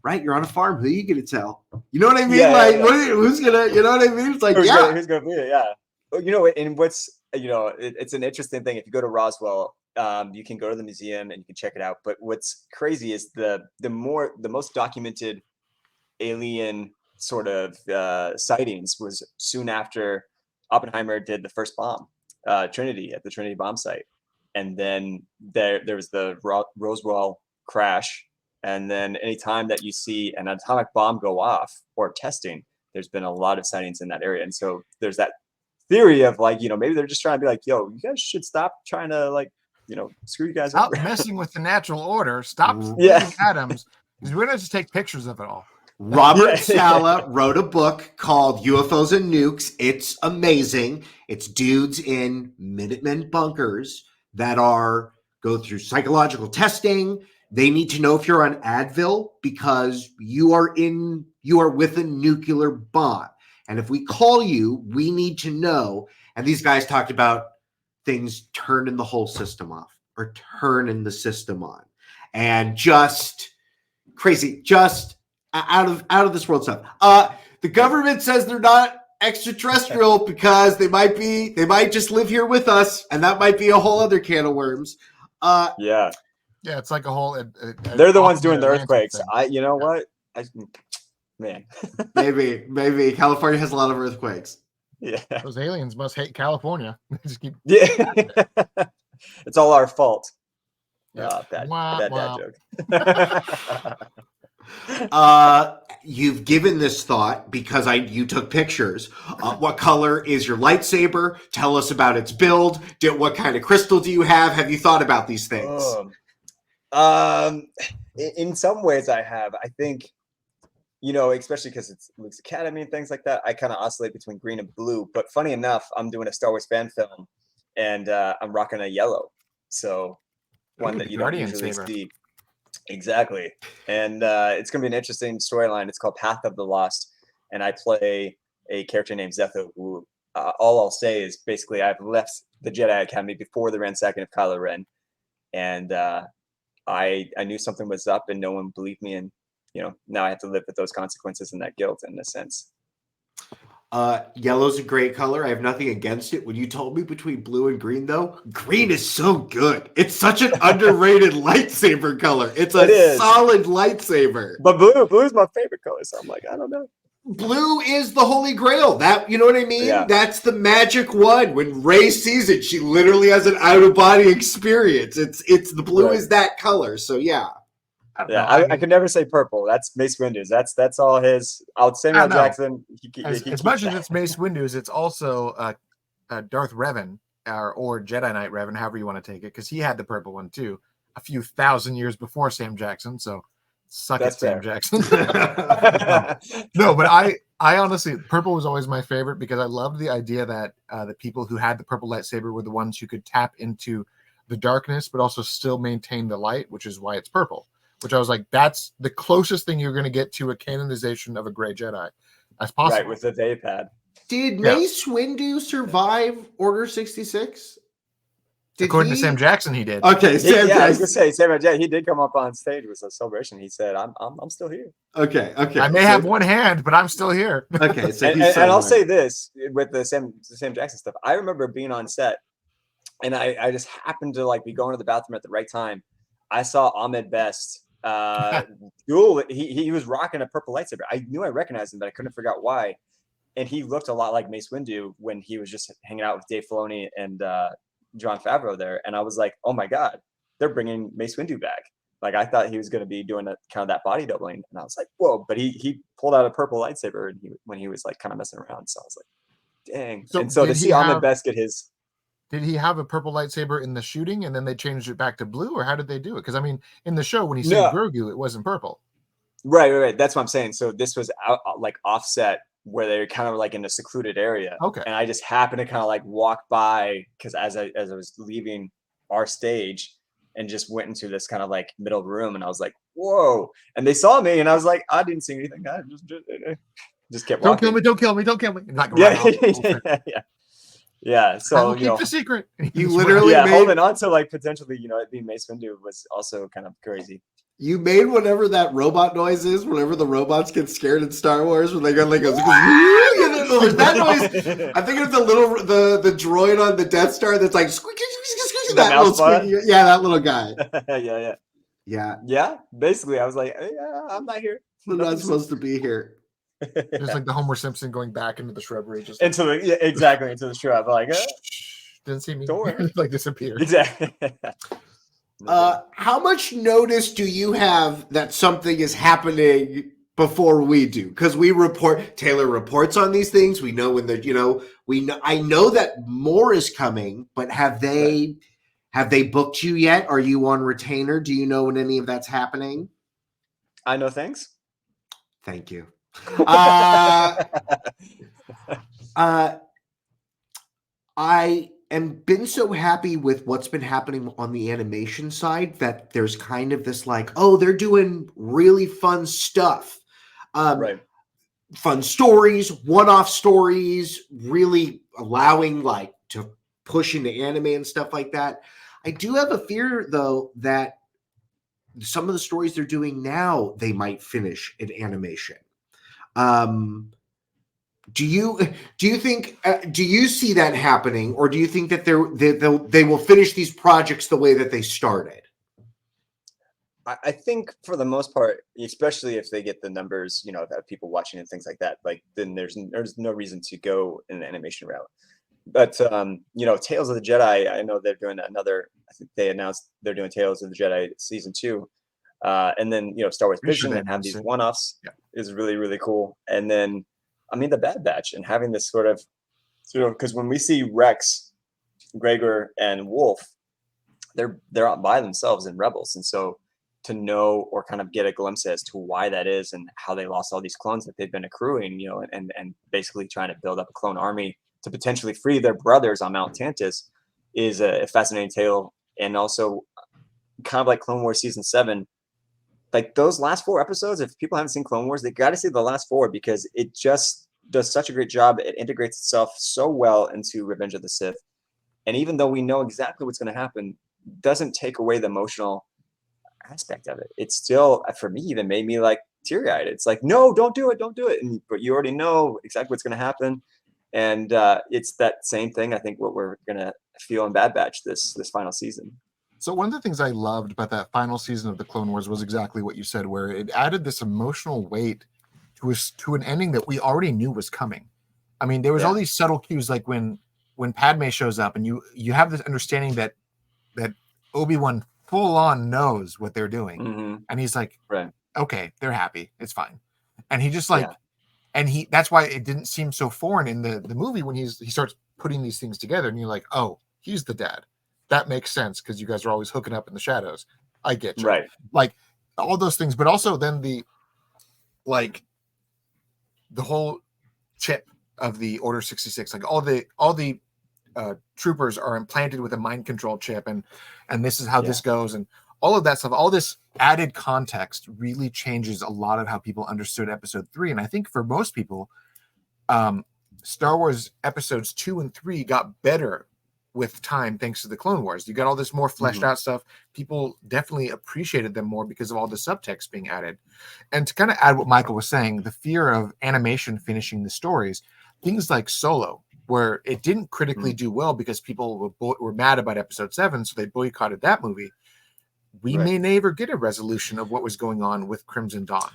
right, you're on a farm. Who are you gonna tell? You know what I mean? Who's gonna? You know what I mean? It's like, who's gonna be it? Yeah. You know, and what's, you know, it's an interesting thing. If you go to Roswell, you can go to the museum and you can check it out. But what's crazy is the most documented alien sort of sightings was soon after Oppenheimer did the first bomb, Trinity, at the Trinity bomb site. And then there was the Roswell crash. And then anytime that you see an atomic bomb go off or testing, there's been a lot of sightings in that area. And so there's that theory of like, you know, maybe they're just trying to be like, yo, you guys should stop trying to, like, you know, screw you guys up. Stop messing with the natural order. Stop splitting atoms. Because we're going to just take pictures of it all. Robert Saleh wrote a book called UFOs and Nukes. It's amazing. It's dudes in Minutemen bunkers that go through psychological testing. They need to know if you're on Advil because you are with a nuclear bomb. And if we call you, we need to know. And these guys talked about things turning the whole system off or turning the system on, and just crazy, just out of this world stuff. The government says they're not extraterrestrial because they might just live here with us, and that might be a whole other can of worms. Yeah, it's like a whole. They're the ones doing the earthquakes. You know what? Man, maybe California has a lot of earthquakes. Yeah, those aliens must hate California. Just keep. Yeah, it's all our fault. Yeah, bad joke. You've given this thought because you took pictures. What color is your lightsaber? Tell us about its build. What kind of crystal do you have? Have you thought about these things? In some ways I have. I think, especially because it's Luke's Academy and things like that, I kind of oscillate between green and blue. But funny enough, I'm doing a Star Wars fan film, and I'm rocking a yellow. So one that you don't usually see. Exactly. And it's going to be an interesting storyline. It's called Path of the Lost. And I play a character named Zetho, who all I'll say is basically I've left the Jedi Academy before the ransacking of Kylo Ren. And I knew something was up and no one believed me. And, now I have to live with those consequences and that guilt in a sense. Yellow's a great color. I have nothing against it. When you told me between blue and green, though, green is so good. It's such an underrated lightsaber color. It's a solid lightsaber. But blue is my favorite color, so I'm like, I don't know. Blue is the holy grail. That, you know what I mean? Yeah. That's the magic one. When Rey sees it, she literally has an out-of-body experience. It's the blue is that color. So yeah. I could never say purple. That's Mace Windu's. That's all his. Samuel Jackson. As much as it's Mace Windu's, it's also Darth Revan or Jedi Knight Revan, however you want to take it, because he had the purple one too, a few thousand years before Sam Jackson. So suck it, Sam Jackson. No, but I honestly, purple was always my favorite because I loved the idea that the people who had the purple lightsaber were the ones who could tap into the darkness, but also still maintain the light, which is why it's purple. Which I was like, that's the closest thing you're going to get to a canonization of a gray Jedi as possible. Right, with the day pad. Did Mace Windu survive Order 66? According to Sam Jackson, he did. Okay, Sam Jackson. I was going to say, Sam Jackson, he did come up on stage with a celebration. He said, I'm still here. Okay. I may have one hand, but I'm still here. Okay, so and I'll say this, with the Sam Jackson stuff, I remember being on set, and I just happened to be going to the bathroom at the right time. I saw Ahmed Best duel. He was rocking a purple lightsaber. I knew I recognized him, but I couldn't figure out why. And he looked a lot like Mace Windu when he was just hanging out with Dave Filoni and Jon Favreau there. And I was like, oh my God, they're bringing Mace Windu back. Like, I thought he was going to be doing kind of that body doubling. And I was like, whoa, but he pulled out a purple lightsaber when he was kind of messing around. So I was like, dang. So to see Ahmed Best get his. Did he have a purple lightsaber in the shooting and then they changed it back to blue, or how did they do it? Because I mean, in the show when he saved Grogu, it wasn't purple. Right. That's what I'm saying. So this was offset where they're kind of in a secluded area. Okay. And I just happened to kind of walk by because as I was leaving our stage and just went into this kind of middle room, and I was like, whoa! And they saw me, and I was like, I didn't see anything. I just kept walking. Don't kill me! Yeah, so keep the secret. You literally holding on to potentially it being Mace Windu was also kind of crazy. You made whatever that robot noise is, whenever the robots get scared in Star Wars, when they go that noise. I think it's the droid on the Death Star that's like squeaky, that little squeaky, that little guy. Yeah. Basically, I was like, I'm not here. I'm not supposed to be here. Just like the Homer Simpson going back into the shrubbery, just into the shrub. Didn't see me. Don't worry. Disappeared. Exactly. How much notice do you have that something is happening before we do? Because Taylor reports on these things. We know when I know that more is coming, but have they booked you yet? Are you on retainer? Do you know when any of that's happening? I know things. Thank you. I am been so happy with what's been happening on the animation side that there's kind of this they're doing really fun stuff. Right. Fun stories, one-off stories, really allowing to push into anime and stuff like that. I do have a fear though that some of the stories they're doing now, they might finish in animation. Do you think do you see that happening, or do you think that they will finish these projects the way that they started? I think for the most part, especially if they get the numbers, of people watching and things like that, then there's no reason to go in the animation route. But Tales of the Jedi, I know they're doing another. I think they announced they're doing Tales of the Jedi season 2. And then, Star Wars Pretty sure Vision they and have announced these it. one-offs Yeah. is really, really cool. And then, I mean, the Bad Batch and having this sort of, because when we see Rex, Gregor, and Wolf, they're out by themselves in Rebels. And so to know or kind of get a glimpse as to why that is and how they lost all these clones that they've been accruing, and basically trying to build up a clone army to potentially free their brothers on Mount Tantus is a fascinating tale. And also kind of like Clone Wars Season 7, like those last 4 episodes, if people haven't seen Clone Wars, they got to see the last 4 because it just does such a great job. It integrates itself so well into Revenge of the Sith. And even though we know exactly what's going to happen, doesn't take away the emotional aspect of it. It's still, for me, even made me like teary-eyed. It's like, no, don't do it. But you already know exactly what's going to happen. And it's that same thing, I think, what we're going to feel in Bad Batch this final season. So one of the things I loved about that final season of the Clone Wars was exactly what you said, where it added this emotional weight to an ending that we already knew was coming. I mean, there was all these subtle cues, like when Padme shows up, and you have this understanding that Obi-Wan full on knows what they're doing, and he's like, right, okay, they're happy, it's fine, and he just like, and that's why it didn't seem so foreign in the movie when he starts putting these things together, and you're like, oh, he's the dad. That makes sense because you guys are always hooking up in the shadows. I get you. Right. Like all those things, but also then the whole chip of the Order 66, like all the troopers are implanted with a mind control chip, and this is how this goes, and all of that stuff, all this added context really changes a lot of how people understood Episode 3. And I think for most people, Star Wars Episodes 2 and 3 got better with time thanks to the Clone Wars. You got all this more fleshed out stuff. People definitely appreciated them more because of all the subtext being added. And to kind of add what Michael was saying, the fear of animation finishing the stories, things like Solo, where it didn't critically do well because people were mad about Episode 7, so they boycotted that movie. We may never get a resolution of what was going on with Crimson Dawn,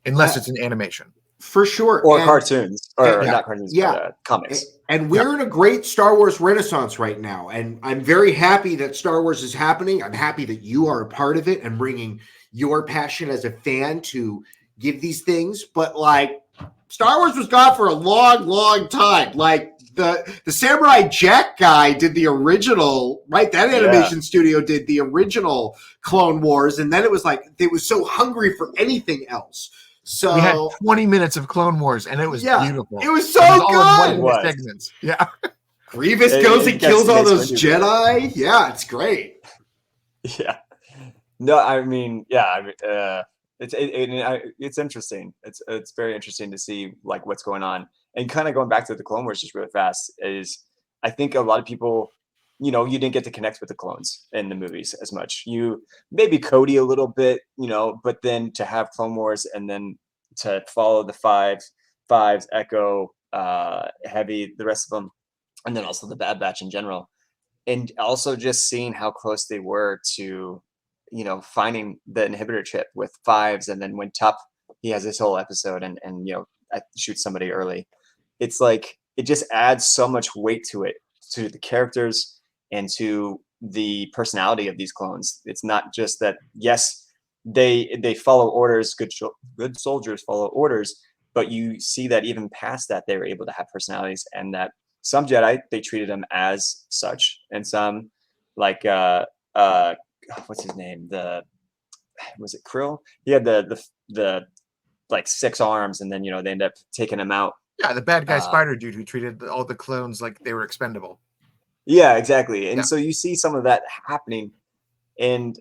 unless it's an animation. For sure. Or cartoons. Or not cartoons, but comics. And we're in a great Star Wars renaissance right now. And I'm very happy that Star Wars is happening. I'm happy that you are a part of it and bringing your passion as a fan to give these things. But like, Star Wars was gone for a long, long time. Like the Samurai Jack guy did the original, right? That animation studio did the original Clone Wars. And then it was like, they was so hungry for anything else. So we had 20 minutes of Clone Wars, and it was beautiful. It was so good. All in 1 minute segments. Yeah. Grievous goes and kills all those Jedi. Yeah, it's great. Yeah. No, I mean, it's interesting. It's very interesting to see like what's going on. And kind of going back to the Clone Wars just really fast is, I think a lot of people, you didn't get to connect with the clones in the movies as much. You maybe Cody a little bit, but then to have Clone Wars and then to follow the fives, Echo, Heavy, the rest of them, and then also the Bad Batch in general, and also just seeing how close they were to, finding the inhibitor chip with fives, and then when Tup, he has this whole episode and shoots somebody early. It's like it just adds so much weight to it, to the characters and to the personality of these clones. It's not just that, yes, they follow orders, good soldiers follow orders, but you see that even past that, they were able to have personalities, and that some Jedi, they treated them as such, and some, like, what's his name? Was it Krill? He had the like 6 arms, and then, they end up taking him out. Yeah, the bad guy spider dude who treated all the clones like they were expendable. Yeah, exactly. And so you see some of that happening, and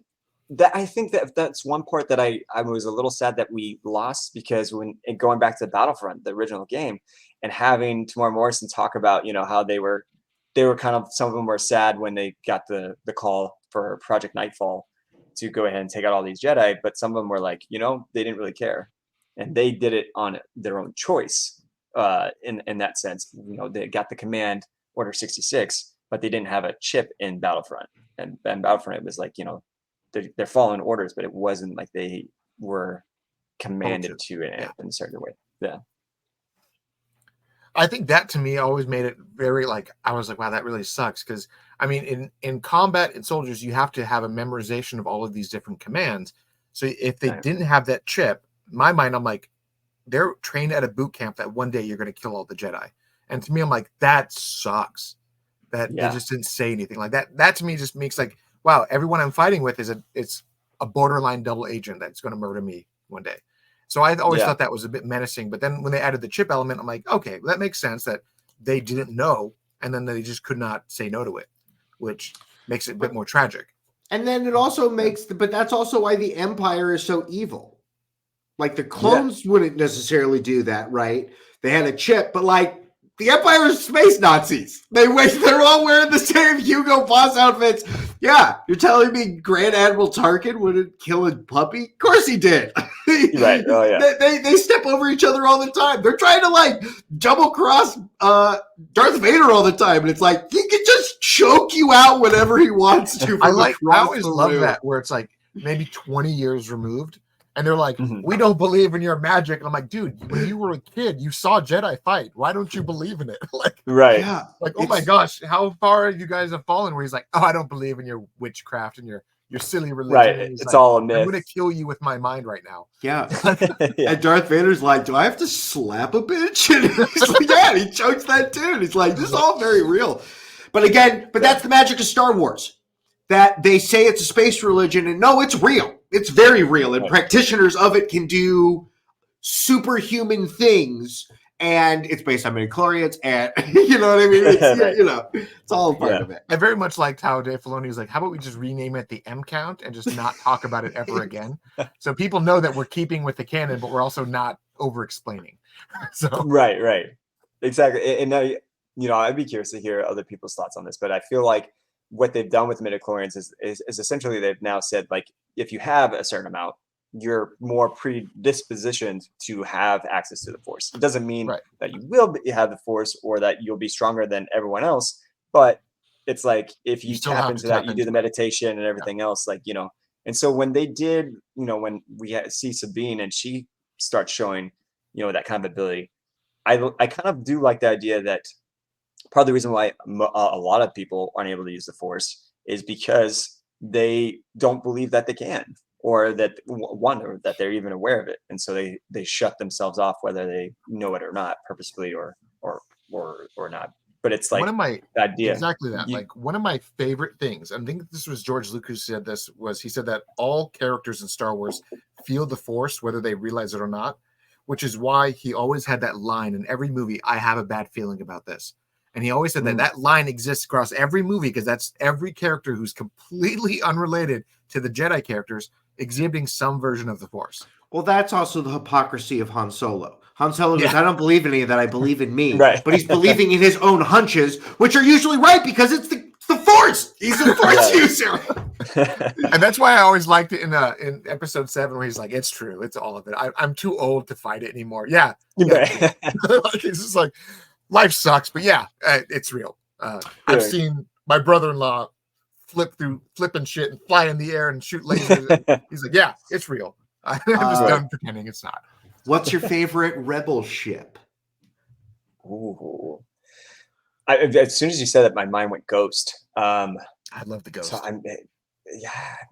that, I think that's one part that I was a little sad that we lost, because going back to Battlefront, the original game, and having Tamora Morrison talk about, how they were kind of, some of them were sad when they got the call for Project Nightfall to go ahead and take out all these Jedi, but some of them were like, they didn't really care, and they did it on their own choice. In that sense, they got the command Order 66, but they didn't have a chip in Battlefront. And Battlefront, it was like, they're following orders, but it wasn't like they were commanded to it in a certain way. Yeah. I think that, to me, always made it very, like, I was like, wow, that really sucks. Because, I mean, in combat and soldiers, you have to have a memorization of all of these different commands. So if they didn't have that chip, in my mind, I'm like, they're trained at a boot camp that one day you're going to kill all the Jedi. And to me, I'm like, that sucks. That they just didn't say anything like that. That to me just makes like, wow, everyone I'm fighting with it's a borderline double agent that's going to murder me one day. So I always thought that was a bit menacing. But then when they added the chip element, I'm like, okay, well, that makes sense that they didn't know, and then they just could not say no to it, which makes it a bit more tragic. And then it also makes, but that's also why the Empire is so evil. Like the clones wouldn't necessarily do that, right? They had a chip, but like the Empire is space Nazis. They're all wearing the same Hugo Boss outfits. Yeah, you're telling me Grand Admiral Tarkin wouldn't kill a puppy? Of course he did. Right. Oh yeah. They step over each other all the time. They're trying to like double cross Darth Vader all the time, and it's like he can just choke you out whenever he wants to. I always love that where it's like maybe 20 years removed. And they're like, we don't believe in your magic. And I'm like, dude, when you were a kid, you saw Jedi fight. Why don't you believe in it? Like, right. Oh my gosh, how far you guys have fallen? Where he's like, oh, I don't believe in your witchcraft and your silly religion. Right. It's like, all a myth. I'm going to kill you with my mind right now. Yeah. And Darth Vader's like, do I have to slap a bitch? And he's like, yeah, he chokes that dude. He's like, this is all very real. But again, that's the magic of Star Wars. That they say it's a space religion, and no, it's real. It's very real, and practitioners of it can do superhuman things, and it's based on midichlorians, and you know what I mean? It's, it's all a part of it. I very much liked how Dave Filoni was like, how about we just rename it the M Count and just not talk about it ever again? So people know that we're keeping with the canon, but we're also not over-explaining. So Right. Exactly. And now, I'd be curious to hear other people's thoughts on this, but I feel like what they've done with the midichlorians is essentially they've now said, like, if you have a certain amount, you're more predispositioned to have access to the Force. It doesn't mean that you will have the Force or that you'll be stronger than everyone else, but it's like if you tap into that, you do the meditation and everything else, like, And so when they did, when we see Sabine and she starts showing, that kind of ability, I kind of do like the idea that part of the reason why a lot of people aren't able to use the Force is because they don't believe that they can, or that or that they're even aware of it, and so they shut themselves off, whether they know it or not, purposefully or not. But it's like idea exactly that. Like one of my favorite things, I think this was George Lucas who said this, was he said that all characters in Star Wars feel the Force whether they realize it or not, which is why he always had that line in every movie, I have a bad feeling about this. And he always said that line exists across every movie because that's every character who's completely unrelated to the Jedi characters exhibiting some version of the Force. Well, that's also the hypocrisy of Han Solo. Han Solo goes, I don't believe in any of that. I believe in me. Right. But he's believing in his own hunches, which are usually right because it's the Force. He's a Force user. And that's why I always liked it in episode 7 where he's like, it's true. It's all of it. I'm too old to fight it anymore. Yeah. Right. Like, it's just like, life sucks, but it's real. I've seen my brother-in-law flipping shit and fly in the air and shoot lasers. He's like, yeah, it's real. I'm just done pretending it's not. What's your favorite rebel ship? Ooh. As soon as you said that, my mind went Ghost. I love the Ghost. So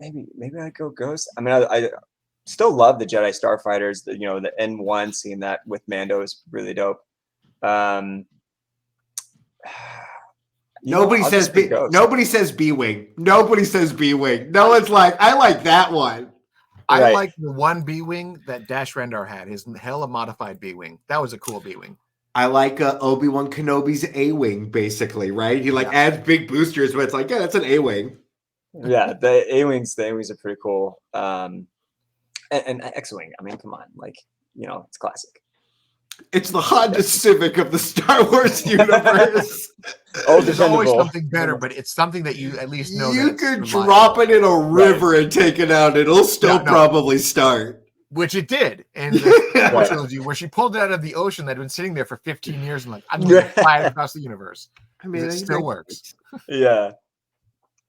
maybe I'd go Ghost. I mean, I still love the Jedi Starfighters. The N1, seeing that with Mando is really dope. Nobody says B-Wing. Nobody says B-Wing. No one's like, I like that one. I like the one B-Wing that Dash Rendar had, his hella modified B-Wing. That was a cool B-Wing. I like Obi-Wan Kenobi's A-Wing, basically, right? He adds big boosters, but it's like, that's an A-Wing. Yeah, the A-Wings are pretty cool. And X-Wing, I mean, come on, it's classic. It's the Honda Civic of the Star Wars universe. There's always something better, but it's something that you at least know. You could drop it in a river and take it out. It'll still probably start. Which it did. And the trilogy, where she pulled it out of the ocean that had been sitting there for 15 years and I'm going to fly it across the universe. I mean, it still works. Yeah.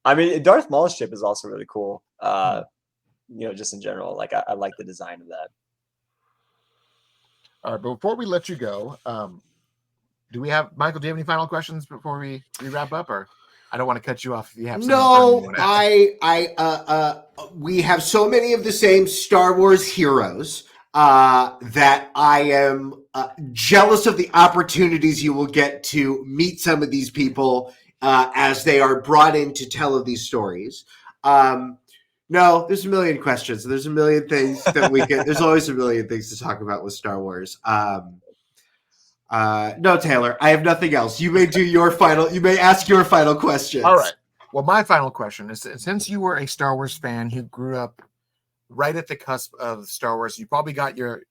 I mean, Darth Maul's ship is also really cool. Just in general, I like the design of that. All right, but before we let you go, do we have Michael? Do you have any final questions before we wrap up? Or I don't want to cut you off if you have something No, you want to add. we have so many of the same Star Wars heroes that I am jealous of the opportunities you will get to meet some of these people as they are brought in to tell of these stories. No, there's a million questions. There's a million things that we can. There's always a million things to talk about with Star Wars. No, Taylor, I have nothing else. You may do your final. You may ask your final questions. All right. Well, my final question is: since you were a Star Wars fan who grew up right at the cusp of Star Wars, you probably got your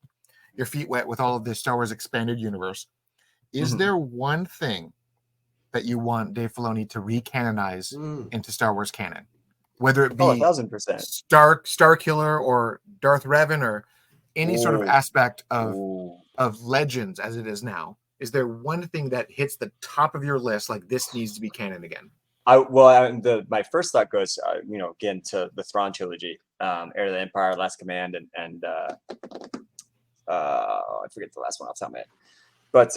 feet wet with all of the Star Wars expanded universe. Is there one thing that you want Dave Filoni to recanonize into Star Wars canon? Whether it be 1,000%. Star Killer or Darth Revan or any sort of aspect of Legends as it is now. Is there one thing that hits the top of your list like this needs to be canon again? My first thought goes, again to the Thrawn trilogy, Heir of the Empire, Last Command, and I forget the last one off the top of my head. But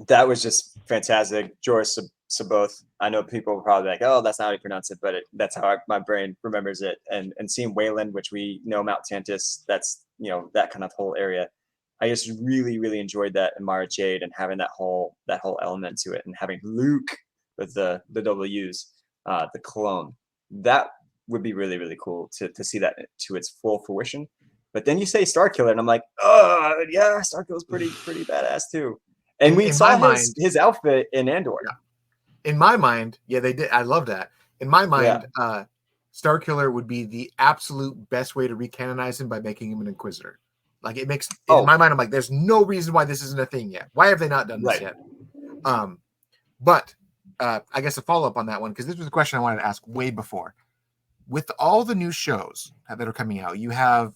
that was just fantastic. Joris Saboth. I know people will probably be like, oh, that's not how you pronounce it, but that's how my brain remembers it. And seeing Wayland, which we know Mount Tantus, that's that kind of whole area. I just really, really enjoyed that, and Mara Jade, and having that whole element to it, and having Luke with the W's, the clone. That would be really, really cool to see that to its full fruition. But then you say Star Killer, and I'm like, oh yeah, Star Killer's pretty badass too. And we saw his outfit in Andor. Yeah. In my mind, yeah, they did. I love that. In my mind, Star Killer would be the absolute best way to recanonize him by making him an Inquisitor. Like it makes in my mind, I'm like, there's no reason why this isn't a thing yet. Why have they not done this yet? But I guess a follow up on that one, because this was a question I wanted to ask way before. With all the new shows that are coming out, you have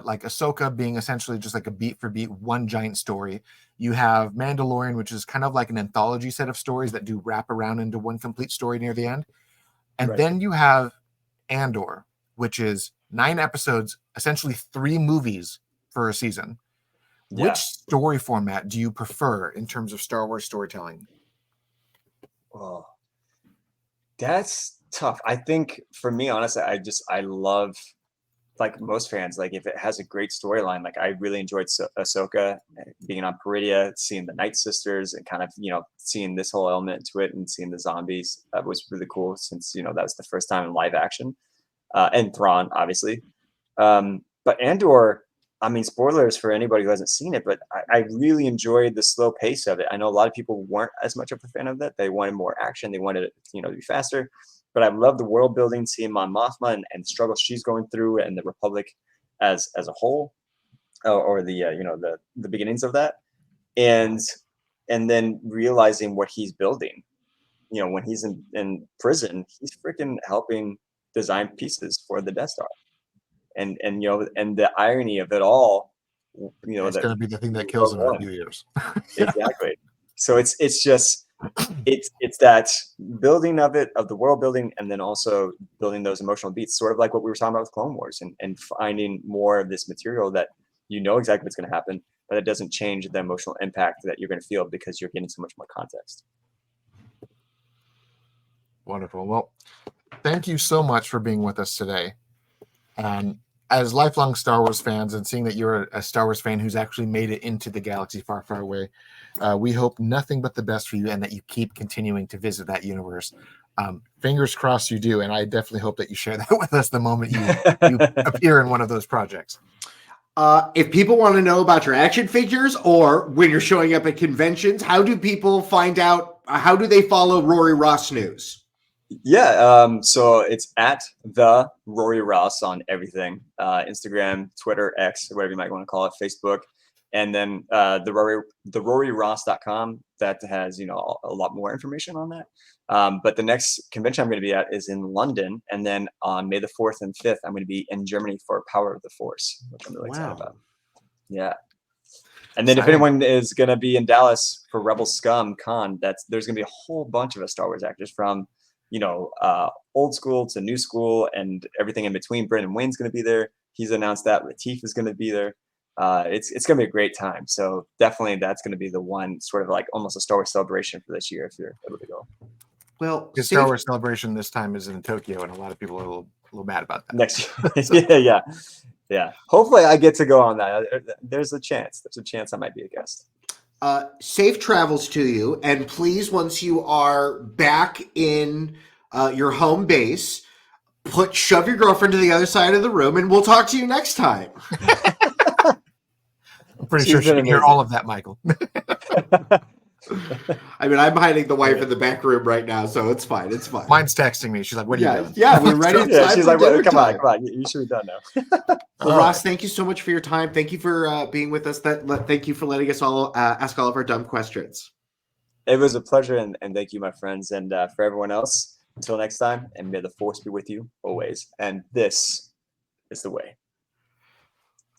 like Ahsoka being essentially just like a beat for beat, one giant story. You have Mandalorian, which is kind of like an anthology set of stories that do wrap around into one complete story near the end. And then you have Andor, which is 9 episodes, essentially 3 movies for a season. Yeah. Which story format do you prefer in terms of Star Wars storytelling? Oh, that's tough. I think for me, honestly, I love, like most fans, like if it has a great storyline, like I really enjoyed Ahsoka being on Peridia, seeing the Night Sisters, and kind of seeing this whole element to it, and seeing the zombies. That was really cool, since that was the first time in live action, and Thrawn, obviously. But Andor, I mean, spoilers for anybody who hasn't seen it, but I really enjoyed the slow pace of it. I know a lot of people weren't as much of a fan of that. They wanted more action. They wanted it, to be faster. But I love the world building, seeing Mon Mothma and the struggles she's going through, and the Republic as a whole, or the beginnings of that, and then realizing what he's building. When he's in prison, he's freaking helping design pieces for the Death Star. And the irony of it all, it's going to be the thing that kills him in a few years. Exactly. So it's just it's that building of the world building, and then also building those emotional beats, sort of like what we were talking about with Clone Wars, and finding more of this material that exactly what's going to happen, but it doesn't change the emotional impact that you're going to feel because you're getting so much more context. Wonderful. Well, thank you so much for being with us today. As lifelong Star Wars fans, and seeing that you're a Star Wars fan who's actually made it into the galaxy far, far away, we hope nothing but the best for you, and that you keep continuing to visit that universe. Fingers crossed you do, and I definitely hope that you share that with us the moment you appear in one of those projects. If people want to know about your action figures, or when you're showing up at conventions, how do people find out? How do they follow Rory Ross News? Yeah, so it's at the Rory Ross on everything, Instagram, Twitter, X, whatever you might want to call it, Facebook, and then the RoryRoss.com that has a lot more information on that. But the next convention I'm going to be at is in London, and then on May the 4th and 5th, I'm going to be in Germany for Power of the Force, which I'm really excited about. Yeah. And then if anyone is going to be in Dallas for Rebel Scum Con, there's going to be a whole bunch of us Star Wars actors from old school to new school and everything in between. Brendan Wayne's going to be there. He's announced that. Lateef is going to be there. It's going to be a great time. So definitely that's going to be the one sort of like almost a Star Wars celebration for this year if you're able to go. Well, The Star Wars Celebration this time is in Tokyo, and a lot of people are a little mad about that. Next year. Yeah. Hopefully I get to go on that. There's a chance I might be a guest. Safe travels to you, and please, once you are back in your home base, shove your girlfriend to the other side of the room, and we'll talk to you next time. I'm pretty sure she can hear all of that, Michael. I mean, I'm hiding the wife in the back room right now, so it's fine. It's fine. Mine's texting me. She's like, "What are you doing?" Yeah, we're ready. She's like, "Come on, you should be done now." Well, Ross, thank you so much for your time. Thank you for being with us. Thank you for letting us all ask all of our dumb questions. It was a pleasure, and thank you, my friends, and for everyone else. Until next time, and may the force be with you always. And this is the way.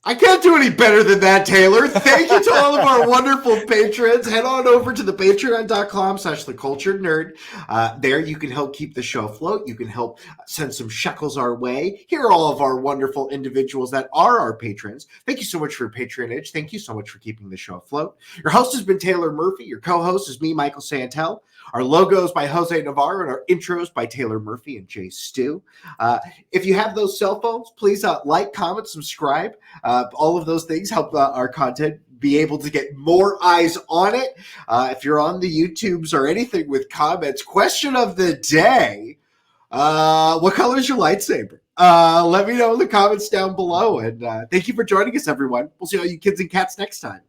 I can't do any better than that, Taylor. Thank you to all of our wonderful patrons. Head on over to the patreon.com/theculturednerd. There you can help keep the show afloat. You can help send some shekels our way. Here are all of our wonderful individuals that are our patrons. Thank you so much for your patronage. Thank you so much for keeping the show afloat. Your host has been Taylor Murphy. Your co-host is me, Michael Santel. Our logo is by Jose Navarro, and our intros by Taylor Murphy and Jay Stu. If you have those cell phones, please like, comment, subscribe. All of those things help our content be able to get more eyes on it. If you're on the YouTubes or anything with comments, question of the day, what color is your lightsaber? Let me know in the comments down below. And thank you for joining us, everyone. We'll see all you kids and cats next time.